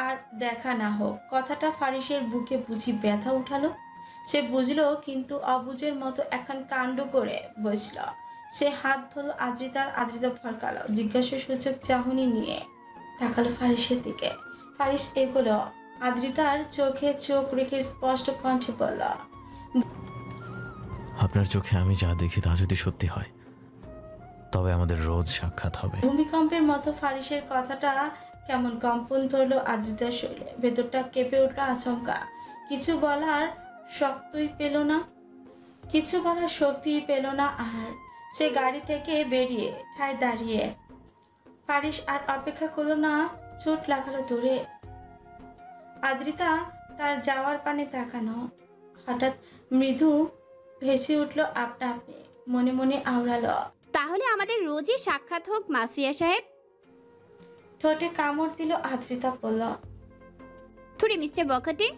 আর দেখা না হোক কথাটা ফারিসের বুকে বুঝি ব্যথা উঠালো। সে বুঝলো, কিন্তু অবুঝের মতো এখন কাণ্ড করে বসল। সে হাত ধরল আদ্রিতার। আদ্রিতা ফরকালো, জিজ্ঞাসা সূচক চাহনি নিয়ে তাকালো ফারিসের দিকে। ফারিস এগোলো, আদ্রিতার চোখে চোখ রেখে স্পষ্ট কণ্ঠে বলল, আপনার চোখে আমি যা দেখি তা যদি সত্যি হয় তবে আমাদের রোজ সাক্ষাৎ হবে। ভূমিকম্পের মতো ফারিসের কথাটা কেমন কম্পন ধরলো আদ্রিতার শরীরে। ভেতরটা কেঁপে উঠল আচমকা। কিছু বলার শক্তিই পেল না। আর সে গাড়ি থেকে বেরিয়ে ঠায় দাঁড়িয়ে। ফারিস আর অপেক্ষা করলো না, চোট লাগালো দৌড়ে। আদ্রিতা তার যাওয়ার পানে তাকানো। হঠাৎ মৃদু ভেসে উঠল আপনা আপনি, মনে মনে আওড়ালো, তাহলে আমাদের রোজই সাক্ষাৎ হোক মাফিয়া সাহেব। ঠোঁটে কামড় দিল আদ্রিতা, বলল, থুড়ি মিস্টার বকাটে।